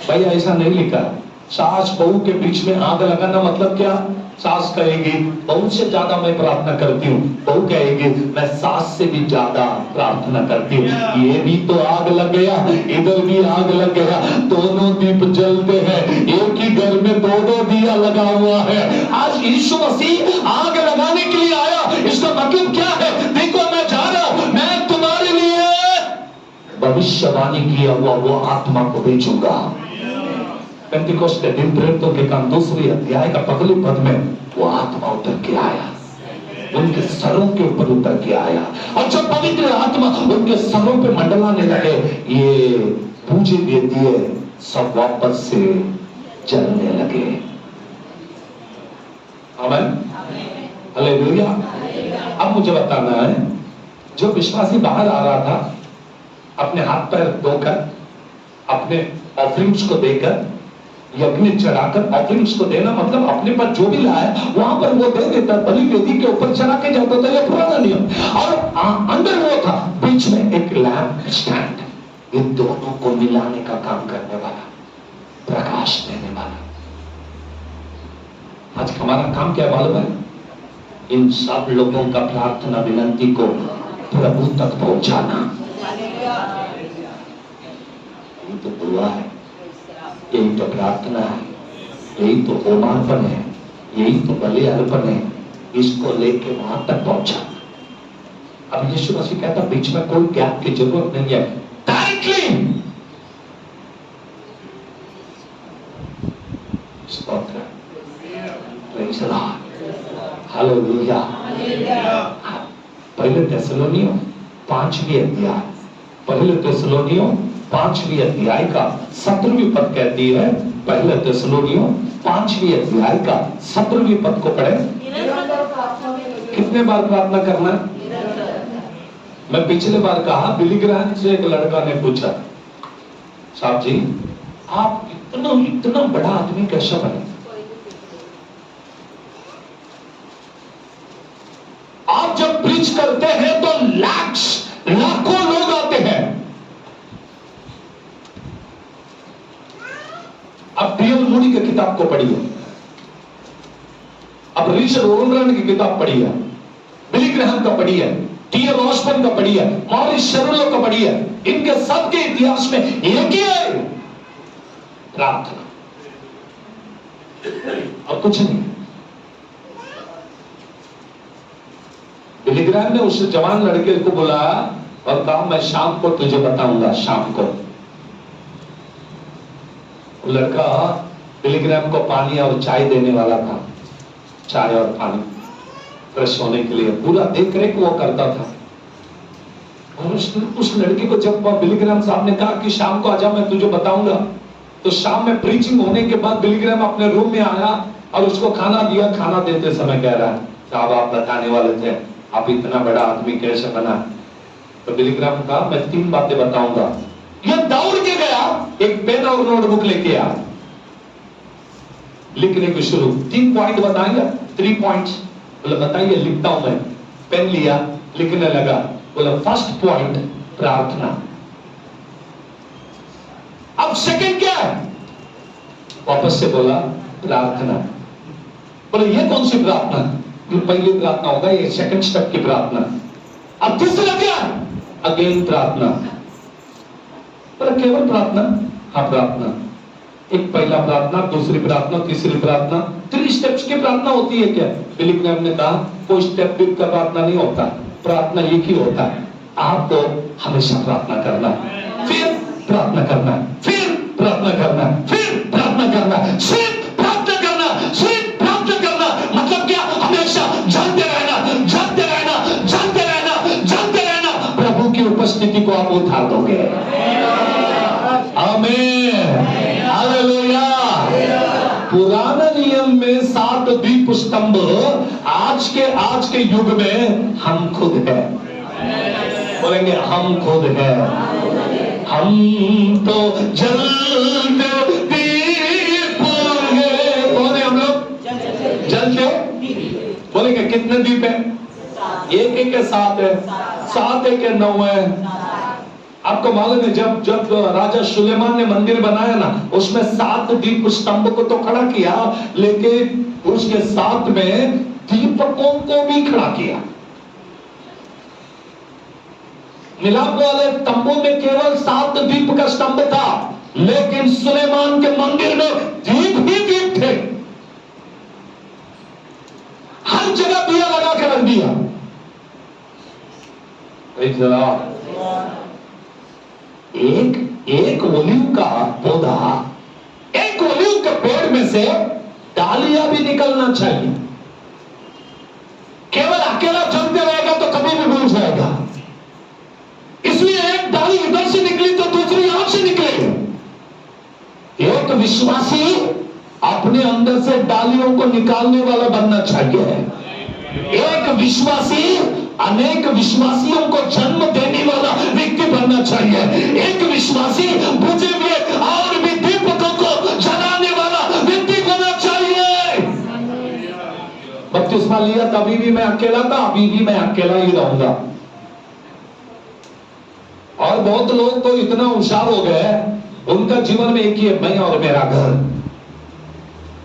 भाई ऐसा नहीं लिखा। सास बहू के बीच में आग लगाना मतलब क्या? सास कहेगी बहू से ज्यादा मैं प्रार्थना करती हूँ, बहू कहेगी मैं सास से भी ज्यादा प्रार्थना करती हूँ। ये भी तो आग लग गया, इधर भी आग लग गया, दोनों दीप जलते हैं। एक ही घर में 2-2 दिया लगा हुआ है। आज यीशु मसीह आग लगाने के लिए आया। इसका मतलब क्या है? देखो मैं जा रहा हूँ, मैं तुम्हारे लिए भविष्यवाणी किया हुआ वो आत्मा को भेजूंगा। पेंटिकोस्ट के दिन प्रेरितों के काम 2वें अध्याय का पहले पद में वो आत्मा उतर के आया, उनके सरों के ऊपर उतर के आया। और जब पवित्र आत्मा उनके सरों पे मंडलाने लगे, ये पूजे दिए सब वापस से जलने लगे। आमीन, हालेलुया। अब मुझे बताना है, जो विश्वासी बाहर आ रहा था अपने हाथ पैर धोकर, अपने ऑफरिंग्स को देकर, यज्ञ चढ़ाकर, ऑफरिंग्स को देना मतलब अपने पास जो भी लाया वहां पर वो दे देता, बलि वेदी के ऊपर चढ़ा के जाता था। ये पुराना नियम। और अंदर वो था, बीच में एक लैंप स्टैंड, ये दोनों को मिलाने का काम करने वाला, प्रकाश देने वाला। आज हमारा काम क्या मालूम है? इन सब लोगों का प्रार्थना विनंती को प्रभु तक पहुंचाना। ये तो दुआ है, यही तो प्रार्थना है, यही तो होमार्पण है, यही तो बलि अर्पण है। इसको लेके वहां तक पहुंचाना। अब यीशु मसीह कहता बीच में कोई गैप की जरूरत नहीं है, डायरेक्टली। स्तोत्र, प्रेज़ द लॉर्ड, हालेलुया। पहले थिस्सलुनीकियों 5वीं अध्याय, पहले थिस्सलुनीयों 5वीं अध्याय का 17वीं पद कहती है, पहले थिस्सलुनीयों 5वीं अध्याय का 17वीं पद को पढ़े। निरंतर प्रार्थना में लगे कितने बार प्रार्थना करना है? मैं पिछले बार कहा, बिली ग्राहम से एक लड़का ने पूछा, साहब जी आप इतना बड़ा आदमी कैसे बने? आप जब प्रीच करते हैं तो लाखों लोग आते हैं। अब डी.एल. मूडी की किताब को पढ़िए, अब रिचर्ड ओलरन की किताब पढ़िए, बिली ग्राहम का पढ़िए, टी.एल. ऑस्बर्न का पढ़िए, मॉरिस शेरुलो का पढ़िए। इनके सबके इतिहास में एक ही है, प्रार्थना, और कुछ नहीं। बिली ग्राहम ने उस जवान लड़के को बुलाया और कहा, मैं शाम को तुझे बताऊंगा, शाम को। लड़का बिली ग्राहम को पानी और चाय देने वाला था, चाय और पानी फ्रेश होने के लिए पूरा देख रेख वो करता था। और उस लड़के को जब बिली ग्राहम साहब ने कहा कि शाम को आजा, मैं तुझे बताऊंगा, तो शाम में प्रीचिंग होने के बाद बिली ग्राहम अपने रूम में आया और उसको खाना दिया। खाना देते समय कह रहा है, साहब आप बताने वाले थे, आप इतना बड़ा आदमी कैसे बना? तो बिली ग्राहम कहा, मैं 3 बातें बताऊंगा। ये दौड़ के गया, एक पेन और नोटबुक लेके आया, लिखने की शुरू। 3 पॉइंट बताएंगे, 3 पॉइंट्स। बोले बताइए, लिखता हूं मैं। पेन लिया, लिखने लगा। बोला फर्स्ट पॉइंट प्रार्थना। अब सेकंड क्या है? वापस से बोला प्रार्थना। बोले ये कौन सी प्रार्थना? ये पहली प्रार्थना होगा, ये सेकंड स्टेप की प्रार्थना। अब तीसरा क्या? अगेन प्रार्थना। बोले केवल प्रार्थना? हाँ प्रार्थना। एक पहला प्रार्थना, दूसरी प्रार्थना, तीसरी प्रार्थना, 3 स्टेप्स की प्रार्थना होती है क्या? बिली ग्राहम ने कहा कोई स्टेप का प्रार्थना नहीं होता, प्रार्थना एक ही होता है। आपको हमेशा प्रार्थना करना है, फिर प्रार्थना करना है, फिर प्रार्थना करना है, फिर प्रार्थना करना है, सिर्फ प्रार्थना करना, सिर्फ प्रार्थना करना। मतलब क्या? हमेशा जानते रहना, जानते रहना, जानते रहना, जानते रहना। प्रभु की उपस्थिति को आप उतार दोगे। आमीन, हालेलुया। पुराने नियम में 7 दीप स्तंभ, आज के युग में हम खुद हैं। बोलेंगे हम खुद हैं। हम तो जलते दीप हैं। कौन है हम लोग? जलते। बोलेंगे कितने दीप है? एक के 7 है, 7 एक 9 है। आपको मालूम है जब राजा सुलेमान ने मंदिर बनाया ना, उसमें 7 दीप स्तंभ को तो खड़ा किया, लेकिन उसके साथ में दीपकों को भी खड़ा किया। मिलाप वाले तंबू में केवल 7 दीप का स्तंभ था, लेकिन सुलेमान के मंदिर में दीप ही दीप थे। हर जगह दिया लगा के रख दिया। एक ओलिव का पौधा, एक ओलिव के पेड़ में से डालियां भी निकलना चाहिए। केवल अकेला चलते रहेगा तो कभी भी भूल जाएगा। इसलिए एक डाली इधर से निकली तो दूसरी यहां से निकलेगी। एक विश्वासी अपने अंदर से डालियों को निकालने वाला बनना चाहिए। एक विश्वासी अनेक विश्वासियों को जन्म देने वाला व्यक्ति बनना चाहिए। एक विश्वासी बुझे हुए और भी दीपकों को जलाने वाला व्यक्ति बनना चाहिए। बपतिस्मा लिया तभी भी मैं अकेला था, अभी भी मैं अकेला ही रहूंगा। और बहुत लोग तो इतना होशियार हो गए, उनका जीवन में एक ही है, मैं और मेरा घर।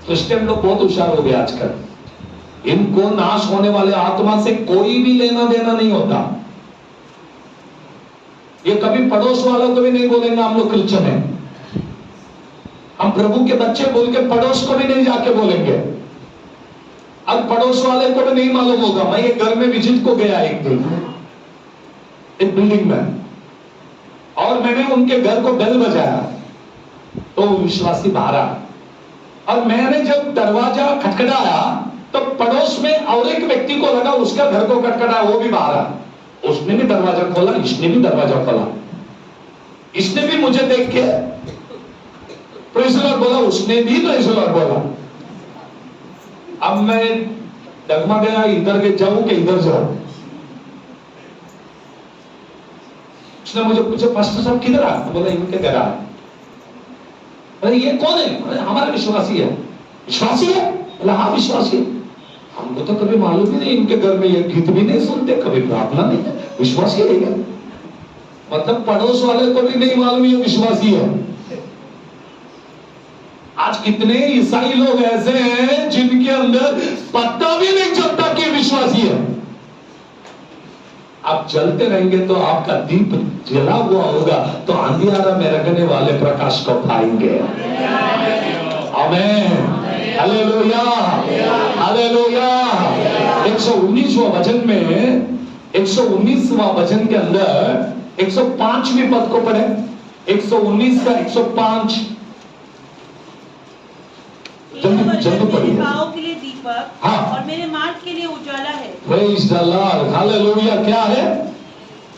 क्रिश्चियन लोग बहुत होशियार हो गए आजकल। इनको नाश होने वाले आत्मा से कोई भी लेना देना नहीं होता। ये कभी पड़ोस वालों को भी नहीं बोलेंगे हम लोग क्रिश्चियन हैं। हम प्रभु के बच्चे बोल के पड़ोस को भी नहीं जाके बोलेंगे। अब पड़ोस वाले को भी नहीं मालूम होगा। मैं एक घर में विजिट को गया एक दिन, एक बिल्डिंग में, और मैंने उनके घर को बेल बजाया तो विश्वासी बाहर आया, और मैंने जब दरवाजा खटखटाया तो पड़ोस में और एक व्यक्ति को लगा उसका घर को खटखटाया, वो भी बाहर आया। उसने भी दरवाजा खोला, इसने भी दरवाजा खोला, इसने भी मुझे देख के प्रेज़ द लॉर्ड बोला, उसने भी प्रेज़ द लॉर्ड बोला। अब मैं डगमा गया, इधर के जाऊं कि इधर जाऊं। उसने मुझे पूछा, पास्टर साहब किधर आ? बोला इनके घर आ। अरे ये कौन है? अरे हमारा विश्वासी है। विश्वासी है? बोला हाँ विश्वासी है। हमको तो कभी मालूम ही नहीं, इनके घर में ये गीत भी नहीं सुनते, कभी प्रार्थना नहीं है, विश्वासी है। मतलब पड़ोस वाले को भी नहीं मालूम ये विश्वासी है। आज कितने ईसाई लोग ऐसे हैं जिनके अंदर पता भी नहीं चलता कि विश्वासी है। आप चलते रहेंगे तो आपका दीप जला हुआ होगा, तो अंधियारा में रखने वाले प्रकाश को पाएंगे। आमीन, हालेलुया, हालेलुया। 119वां वचन में, 119वां वचन के अंदर 105वें पद को पढ़े। 119 का 105 जल्दी पढ़िए। पाँव के लिए दीपक, हाँ। और मेरे मार्ग के लिए उजाला है। Praise the Lord, hallelujah. क्या है?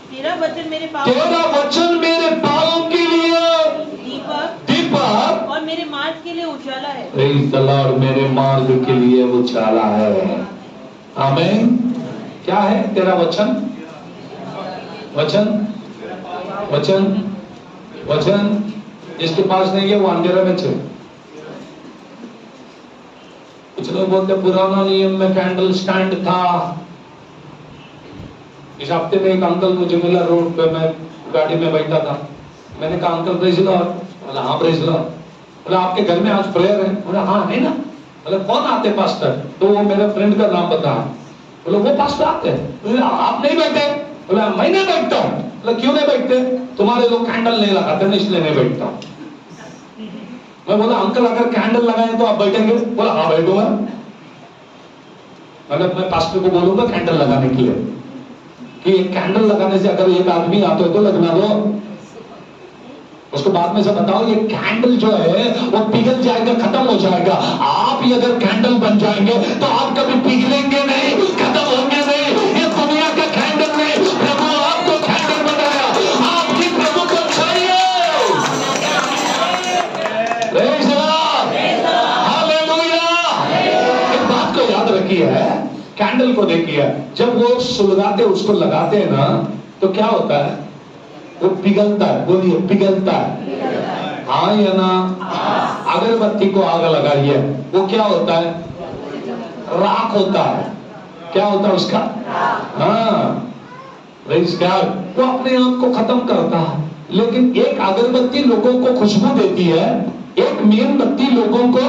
तेरा वचन मेरे पाँव, तेरा वचन मेरे पाँव के लिए दीपक, दीपक, और मेरे मार्ग के लिए उजाला है। प्रेज़ द लॉर्ड, मेरे मार्ग के लिए उजाला है। आमीन। क्या है तेरा वचन? वचन, वचन, वचन। जिसके पास नहीं है वो अंधेरे में चले। कुछ लोग बोलते पुराना नियम में कैंडल स्टैंड था। इस हफ्ते में एक अंकल मुझे मिला रोड पे, मैं गाड़ी में बैठा था। मैंने कहा अंकल प्रेज़ द लॉर्ड। बोला हाँ प्रेज़ द लॉर्ड। बोला आपके घर में आज प्रेयर है? बोला हाँ है ना। बोला कौन आते पास्टर? तो वो मेरे फ्रेंड का नाम बताया। बोला वो पास्टर आते हैं। बोला आप नहीं बैठे? बोला मैं नहीं बैठता हूँ। बोला क्यों नहीं बैठते? तुम्हारे लोग कैंडल नहीं लगाते ना, इसलिए नहीं बैठता हूँ। मैं बोला अंकल अगर कैंडल लगाए तो आप बैठेंगे? बोला हाँ बैठूंगा। मतलब मैं पास्टर को बोलूंगा कैंडल लगाने के लिए कि एक कैंडल लगाने से अगर एक आदमी आते हो तो लगना दो, उसको बाद में से बताओ ये कैंडल जो है वो पिघल जाएगा, खत्म हो जाएगा। आप ही अगर कैंडल बन जाएंगे तो आप कभी पिघलेंगे नहीं, खत्म होंगे नहीं। ये दुनिया का कैंडल नहीं, प्रभु आपको कैंडल बनाया, आपकी प्रभु को चाहिए। Praise the Lord, hallelujah. एक बात को याद रखिए, कैंडल को देखिए, जब वो सुलगाते उसको लगाते हैं ना तो क्या होता है? वो पिघलता है। बोलिए पिघलता है। हाँ या ना? अगरबत्ती को आग लगाइए, वो क्या होता है? राख होता है। क्या होता है उसका? हाँ, प्रेज़ गॉड। वो अपने आप को खत्म करता है। लेकिन एक अगरबत्ती लोगों को खुशबू देती है, एक मेणबत्ती लोगों को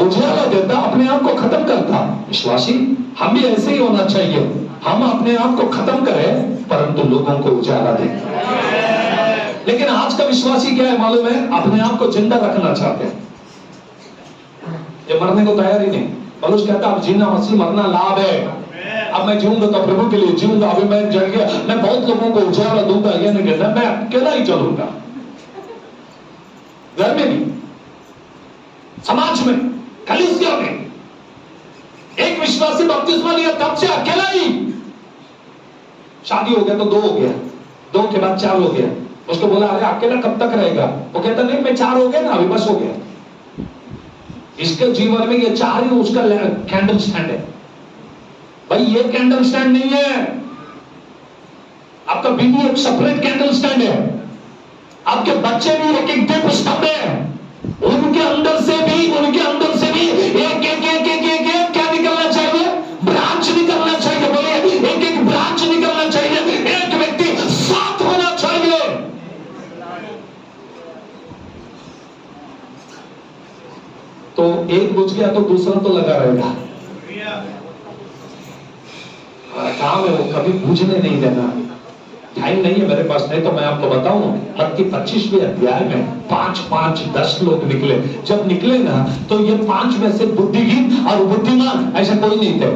उजाला देता, अपने आप को खत्म करता। विश्वासी हम भी ऐसे ही होना चाहिए। हम अपने आप को खत्म करें परंतु लोगों को उजाला दें। लेकिन आज का विश्वासी क्या है मालूम है? अपने आप को जिंदा रखना चाहते हैं, ये मरने को तैयार ही नहीं। पौलुस कहता अब जीना मसीह, मरना लाभ है। अब मैं जीऊंगा तो प्रभु के लिए जीऊंगा। अभी मैं जल गया, मैं बहुत लोगों को उजाला दूंगा, ये नहीं कहता। मैं अकेला ही चलूंगा, घर में भी, समाज में, कलीसिया में। एक विश्वासी बपतिस्मा लिया तब से अकेला ही। शादी हो गया तो 2 हो गया, 2 के बाद 4 हो गया। उसको बोला अरे अकेला कब तक रहेगा? वो कहता नहीं मैं 4 हो गया ना, अभी बस हो गया। इसके जीवन में ये 4 ही उसका कैंडल स्टैंड है। भाई ये कैंडल स्टैंड नहीं है, आपका बीवी एक सेपरेट कैंडल स्टैंड है। आपके बच्चे भी एक एक दीप स्तंभ है। उनके अंदर से भी एक क्या निकलना चाहिए? ब्रांच निकलना चाहिए। बोलिए एक ब्रांच निकलना चाहिए। एक व्यक्ति साथ होना चाहिए। तो एक बुझ गया तो दूसरा तो लगा रहेगा। काम है वो कभी बुझने नहीं देना। टाइम नहीं है मेरे पास, नहीं तो मैं आपको बताऊं मत्ती 25वें अध्याय में 5 10 लोग निकले। जब निकले ना तो ये 5 में से बुद्धिहीन और बुद्धिमान ऐसा कोई नहीं थे।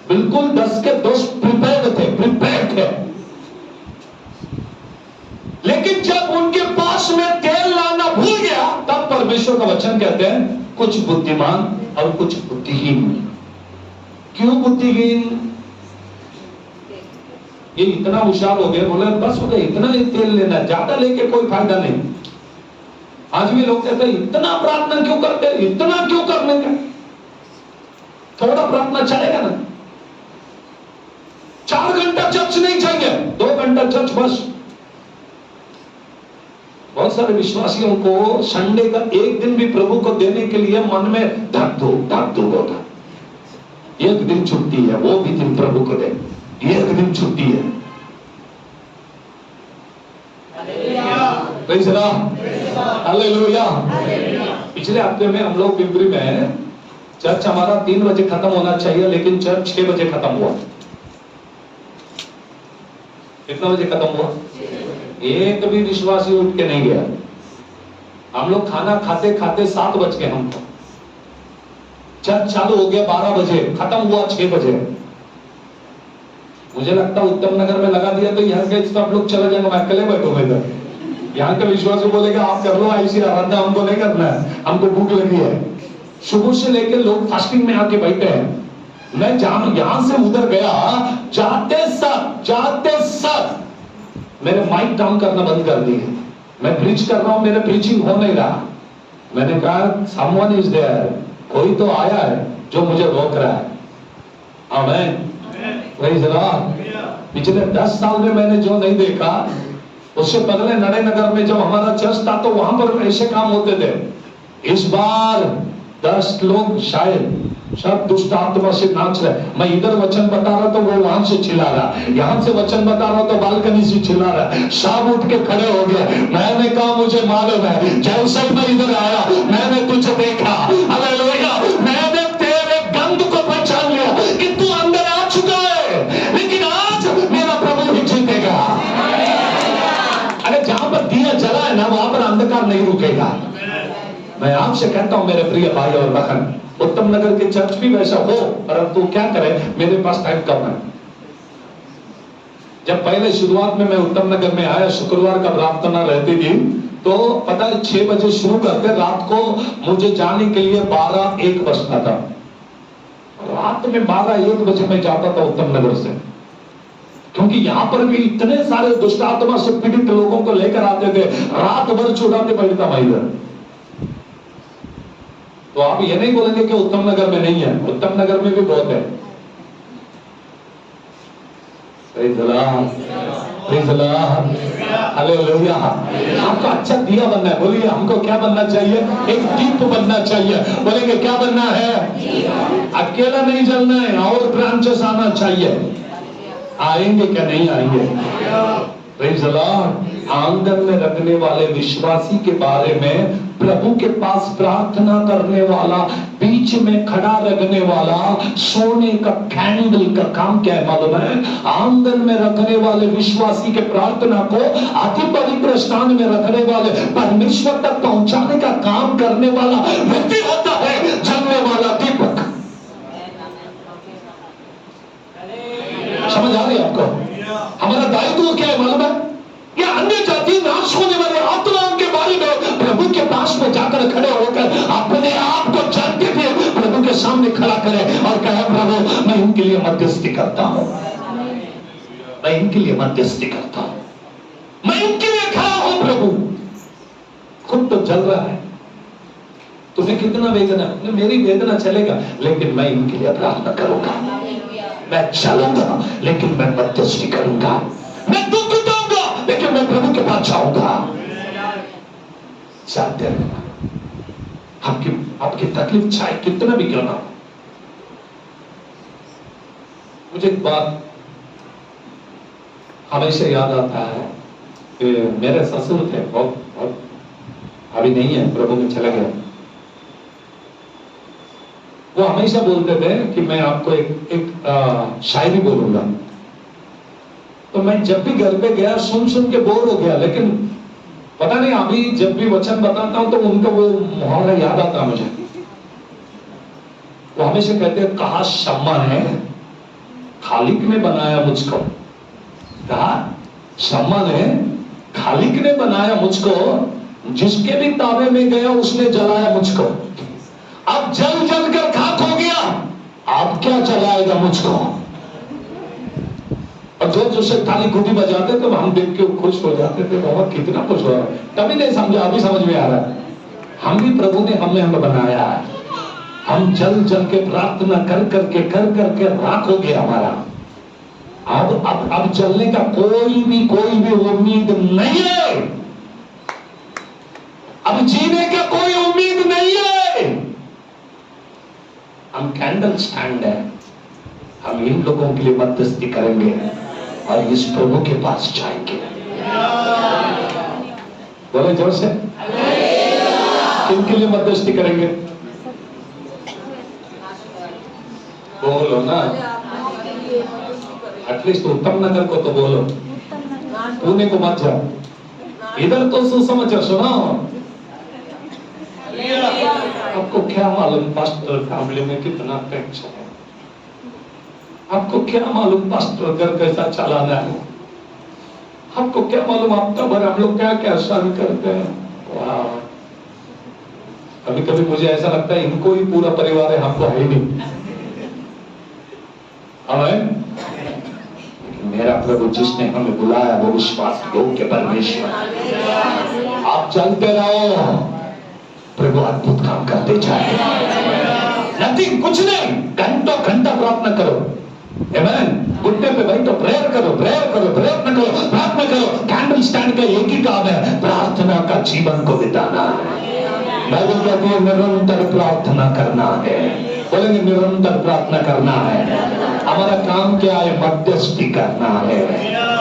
बिल्कुल 10 के 10 प्रिपेयर्ड थे। लेकिन जब उनके पास में तेल लाना भूल गया तब परमेश्वर का वचन कहते हैं कुछ बुद्धिमान और कुछ बुद्धिहीन। क्यों बुद्धिहीन? ये इतना होशियार हो गए, बोले बस हो गए, इतना ही तेल लेना है, ज्यादा लेके कोई फायदा नहीं। आज भी लोग कहते हैं इतना प्रार्थना क्यों करते हैं, इतना क्यों करने का, थोड़ा प्रार्थना चलेगा ना। 4 घंटा चर्च नहीं चाहिए, 2 घंटा चर्च बस। बहुत सारे विश्वासियों को संडे का एक दिन भी प्रभु को देने के लिए मन में धक दो होता। एक दिन छुट्टी है, वो भी दिन प्रभु को दे, एक दिन छुट्टी है। Praise the Lord, hallelujah. पिछले हफ्ते में हम लोग पिंपरी में, चर्च हमारा 3 बजे खत्म होना चाहिए, लेकिन चर्च 6 बजे खत्म हुआ। कितना बजे खत्म हुआ? एक भी विश्वासी उठ के नहीं गया। हम लोग खाना खाते खाते 7 बज गए हमको। चर्च चालू हो गया 12 बजे, खत्म हुआ 6 बजे। मुझे लगता उत्तम नगर में लगा दिया तो यहाँ के सब लोग चले जाएंगे, मैं अकेले बैठूंगा इधर। यहाँ के विश्वासी बोलेगा आप कर लो ऐसी आराधना, हमको नहीं करना है, हमको भूख लगी है। सुबह से लेके लोग फास्टिंग में आके बैठे हैं। मैं यहाँ से उधर गया, जाते सर मैंने माइक डाउन करना बंद कर दिया। मैं प्रीच कर रहा हूं, मेरे प्रीचिंग हो नहीं रहा। मैंने कहा someone is there, कोई तो आया है जो मुझे रोक रहा है। आमीन, प्रेज़ द लॉर्ड। पिछले 10 साल में मैंने जो नहीं देखा, उससे पहले नड़े नगर में जब हमारा चर्च था तो वहां पर ऐसे काम होते थे। इस बार 10 लोग शायद सब दुष्ट आत्मा से नाच रहे। मैं इधर वचन बता रहा तो वो वहां से चिल्ला रहा, यहाँ से वचन बता रहा तो बालकनी से चिल्ला रहा। सब उठ के खड़े हो गए। मैंने कहा मुझे मालूम है, जैसे मैं इधर आया मैंने तुझे देखा, हालेलुया। मैंने तेरे गंध को पहचान लिया कि तू अंदर आ चुका है, लेकिन आज मेरा प्रभु ही जीतेगा। अरे जहां पर दिया जला है ना, वहां पर अंधकार नहीं रुकेगा। मैं आपसे कहता हूं मेरे प्रिय भाई और बहन, उत्तम नगर के चर्च भी वैसा हो, परंतु क्या करें, मेरे पास टाइम कम है। जब पहले शुरुआत में मैं उत्तम नगर में आया, शुक्रवार का प्रार्थना रहती थी, तो पता है 6 बजे शुरू करते, रात को मुझे जाने के लिए 12-1 बजता था। रात में 12-1 बजे मैं जाता था उत्तम नगर से, क्योंकि यहां पर भी इतने सारे दुष्ट आत्मा से पीड़ित लोगों को लेकर आते थे, रात भर छुड़ाते बैठता भाई इधर। तो आप ये नहीं बोलेंगे कि उत्तम नगर में नहीं है, उत्तम नगर में भी बहुत है। Praise the Lord, praise the Lord, hallelujah. आपको अच्छा दिया बनना है, बोलिए हमको क्या बनना चाहिए? एक दीप बनना चाहिए। बोलेंगे क्या बनना है? अकेला नहीं जलना है, और ब्रांचेस आना चाहिए। आएंगे क्या नहीं आएंगे? Praise the Lord. आंगन में रखने वाले विश्वासी के बारे में, प्रभु के पास प्रार्थना करने वाला, बीच में खड़ा रखने वाला, सोने का कैंडल का काम क्या है मालूम है? आंगन में रखने वाले विश्वासी के प्रार्थना को अति पवित्र स्थान में रखने वाले, परमेश्वर तक पहुंचाने का काम करने वाला व्यक्ति होता है जलने वाला दीपक। समझ आ रही है आपको? हमारा दायित्व क्या है मालूम है? ये अन्य जाति नाश होने वाले आत्माओं के बारे में प्रभु के पास में जाकर खड़े होकर अपने आप को जानते थे प्रभु के सामने खड़ा करें और कहे प्रभु मैं इनके लिए मध्यस्थी करता हूं, मैं इनके लिए मध्यस्थी करता हूं, मैं इनके लिए खड़ा हूं। प्रभु खुद तो जल रहा है, तुम्हें कितना वेदना है, मेरी वेदना चलेगा, लेकिन मैं इनके लिए प्रार्थना करूंगा। मैं चलूंगा लेकिन मैं मध्यस्थी करूंगा। मैं दुख दूंगा लेकिन मैं प्रभु के पास जाऊंगा। जानते रहना, आपकी तकलीफ चाहे कितना भी क्यों ना हो। मुझे एक बात हमेशा याद आता है कि मेरे ससुर थे, बहुत अभी नहीं है, प्रभु में चले गए। वो हमेशा बोलते थे कि मैं आपको एक शायरी बोलूंगा। तो मैं जब भी घर पे गया सुन के बोर हो गया, लेकिन पता नहीं अभी जब भी वचन बताता हूं तो उनका वो मुहावरा याद आता मुझे। वो हमेशा कहते हैं, कहा शम्मा ने खालिक ने बनाया मुझको, कहा शम्मा ने खालिक ने बनाया मुझको, जिसके भी ताबे में गया उसने जलाया मुझको। अब जल जल कर खाक हो गया, अब क्या जलाएगा मुझको? और और जो जो से ताली खूटी बजाते थे हम देख के खुश हो जाते थे, बाबा कितना खुश हो रहा है। तभी नहीं समझा, अभी समझ में आ रहा है। हम भी प्रभु ने हमें बनाया है, हम जल जल के प्रार्थना कर करके राख हो गया हमारा। अब चलने का कोई भी उम्मीद नहीं है, अब जीने का कोई उम्मीद नहीं है। हम कैंडल स्टैंड है, हम इन लोगों के लिए मध्यस्थी करेंगे और इस प्रभु के पास जाएंगे। बोले जोर से, किनके लिए मध्यस्थी करेंगे? बोलो ना, एटलीस्ट उत्तम नगर को तो बोलो, पुणे को मत जाओ, इधर तो सुसमाचार सुनाओ। आपको क्या मालूम पास्टर फैमिली में कितना टेंशन है, आपको क्या मालूम पास्टर घर कैसा चलाना है, आपको क्या मालूम हफ्ता भर हम लोग क्या क्या सहन करते हैं। वाह, कभी कभी मुझे ऐसा लगता है इनको ही पूरा परिवार है, हमको है ही नहीं। हमें मेरा प्रभु जिसने हमें बुलाया वो विश्वास योग्य परमेश्वर। आप चलते रहो, प्रभु अद्भुत काम करते जाए। नथिंग, कुछ नहीं, घंटों घंटा प्रार्थना करो। आमेन। घुटने पे बैठो, प्रेयर करो, प्रयत्न करो, प्रार्थना करो। कैंडल स्टैंड का एक ही काम है, प्रार्थना का जीवन को बिताना है। बाइबल कहती है निरंतर प्रार्थना करना है। बोलेंगे निरंतर प्रार्थना करना है। हमारा काम क्या है? मध्यस्थी करना है।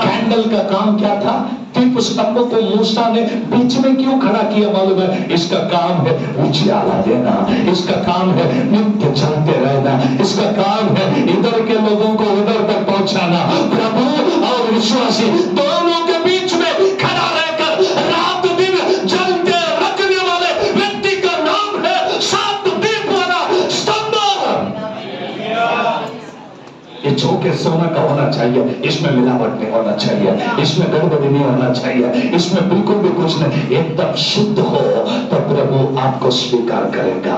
कैंडल का काम क्या था? दीप स्तंभों को मूसा ने बीच में क्यों खड़ा किया मालूम है? इसका काम है उजियाला देना, इसका काम है नित्य चलते रहना, इसका काम है इधर के लोगों को उधर तक पहुंचाना। प्रभु और विश्वासी दोनों के बीच में खड़ा रहकर रात दिन जलते रखने वाले व्यक्ति का नाम है सात दीप वाला स्तंभ। ये चौके सोना का होना चाहिए, इसमें मिलावट नहीं होना चाहिए, इसमें गड़बड़ी नहीं होना चाहिए, इसमें बिल्कुल भी कुछ नहीं, एकदम शुद्ध हो तो प्रभु आपको स्वीकार करेगा।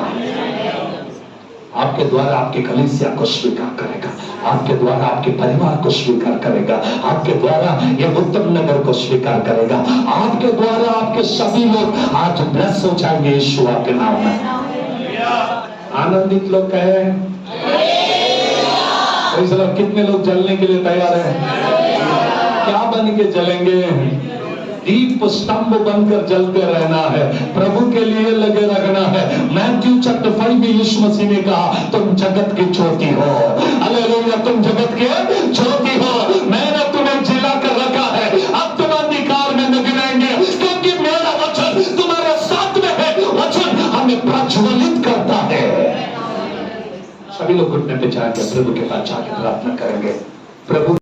आपके द्वारा आपके कलीसिया को स्वीकार करेगा, आपके द्वारा आपके परिवार को स्वीकार करेगा, आपके द्वारा ये उत्तम नगर को स्वीकार करेगा, आपके द्वारा आपके सभी लोग आज ब्लेस हो जाएंगे यीशु के नाम में। आनंदित लोग कहें कितने लोग जलने के लिए तैयार हैं? क्या बन के जलेंगे? दीप स्तंभ बनकर जलते रहना है, प्रभु के लिए लगे रखना है। मैथ्यू चैप्टर 5 में यीशु मसीह ने कहा तुम जगत की ज्योति हो। हालेलुया, तुम जगत के ज्योति हो। मैंने तुम्हें जिला कर रखा है, अब तुम अंधकार में नहीं रहेंगे, क्योंकि मेरा वचन तुम्हारे साथ में है। वचन हमें प्रज्वलित करता है। सभी लोग घुटने पे जाके प्रभु के पास जाके प्रार्थना करेंगे। प्रभु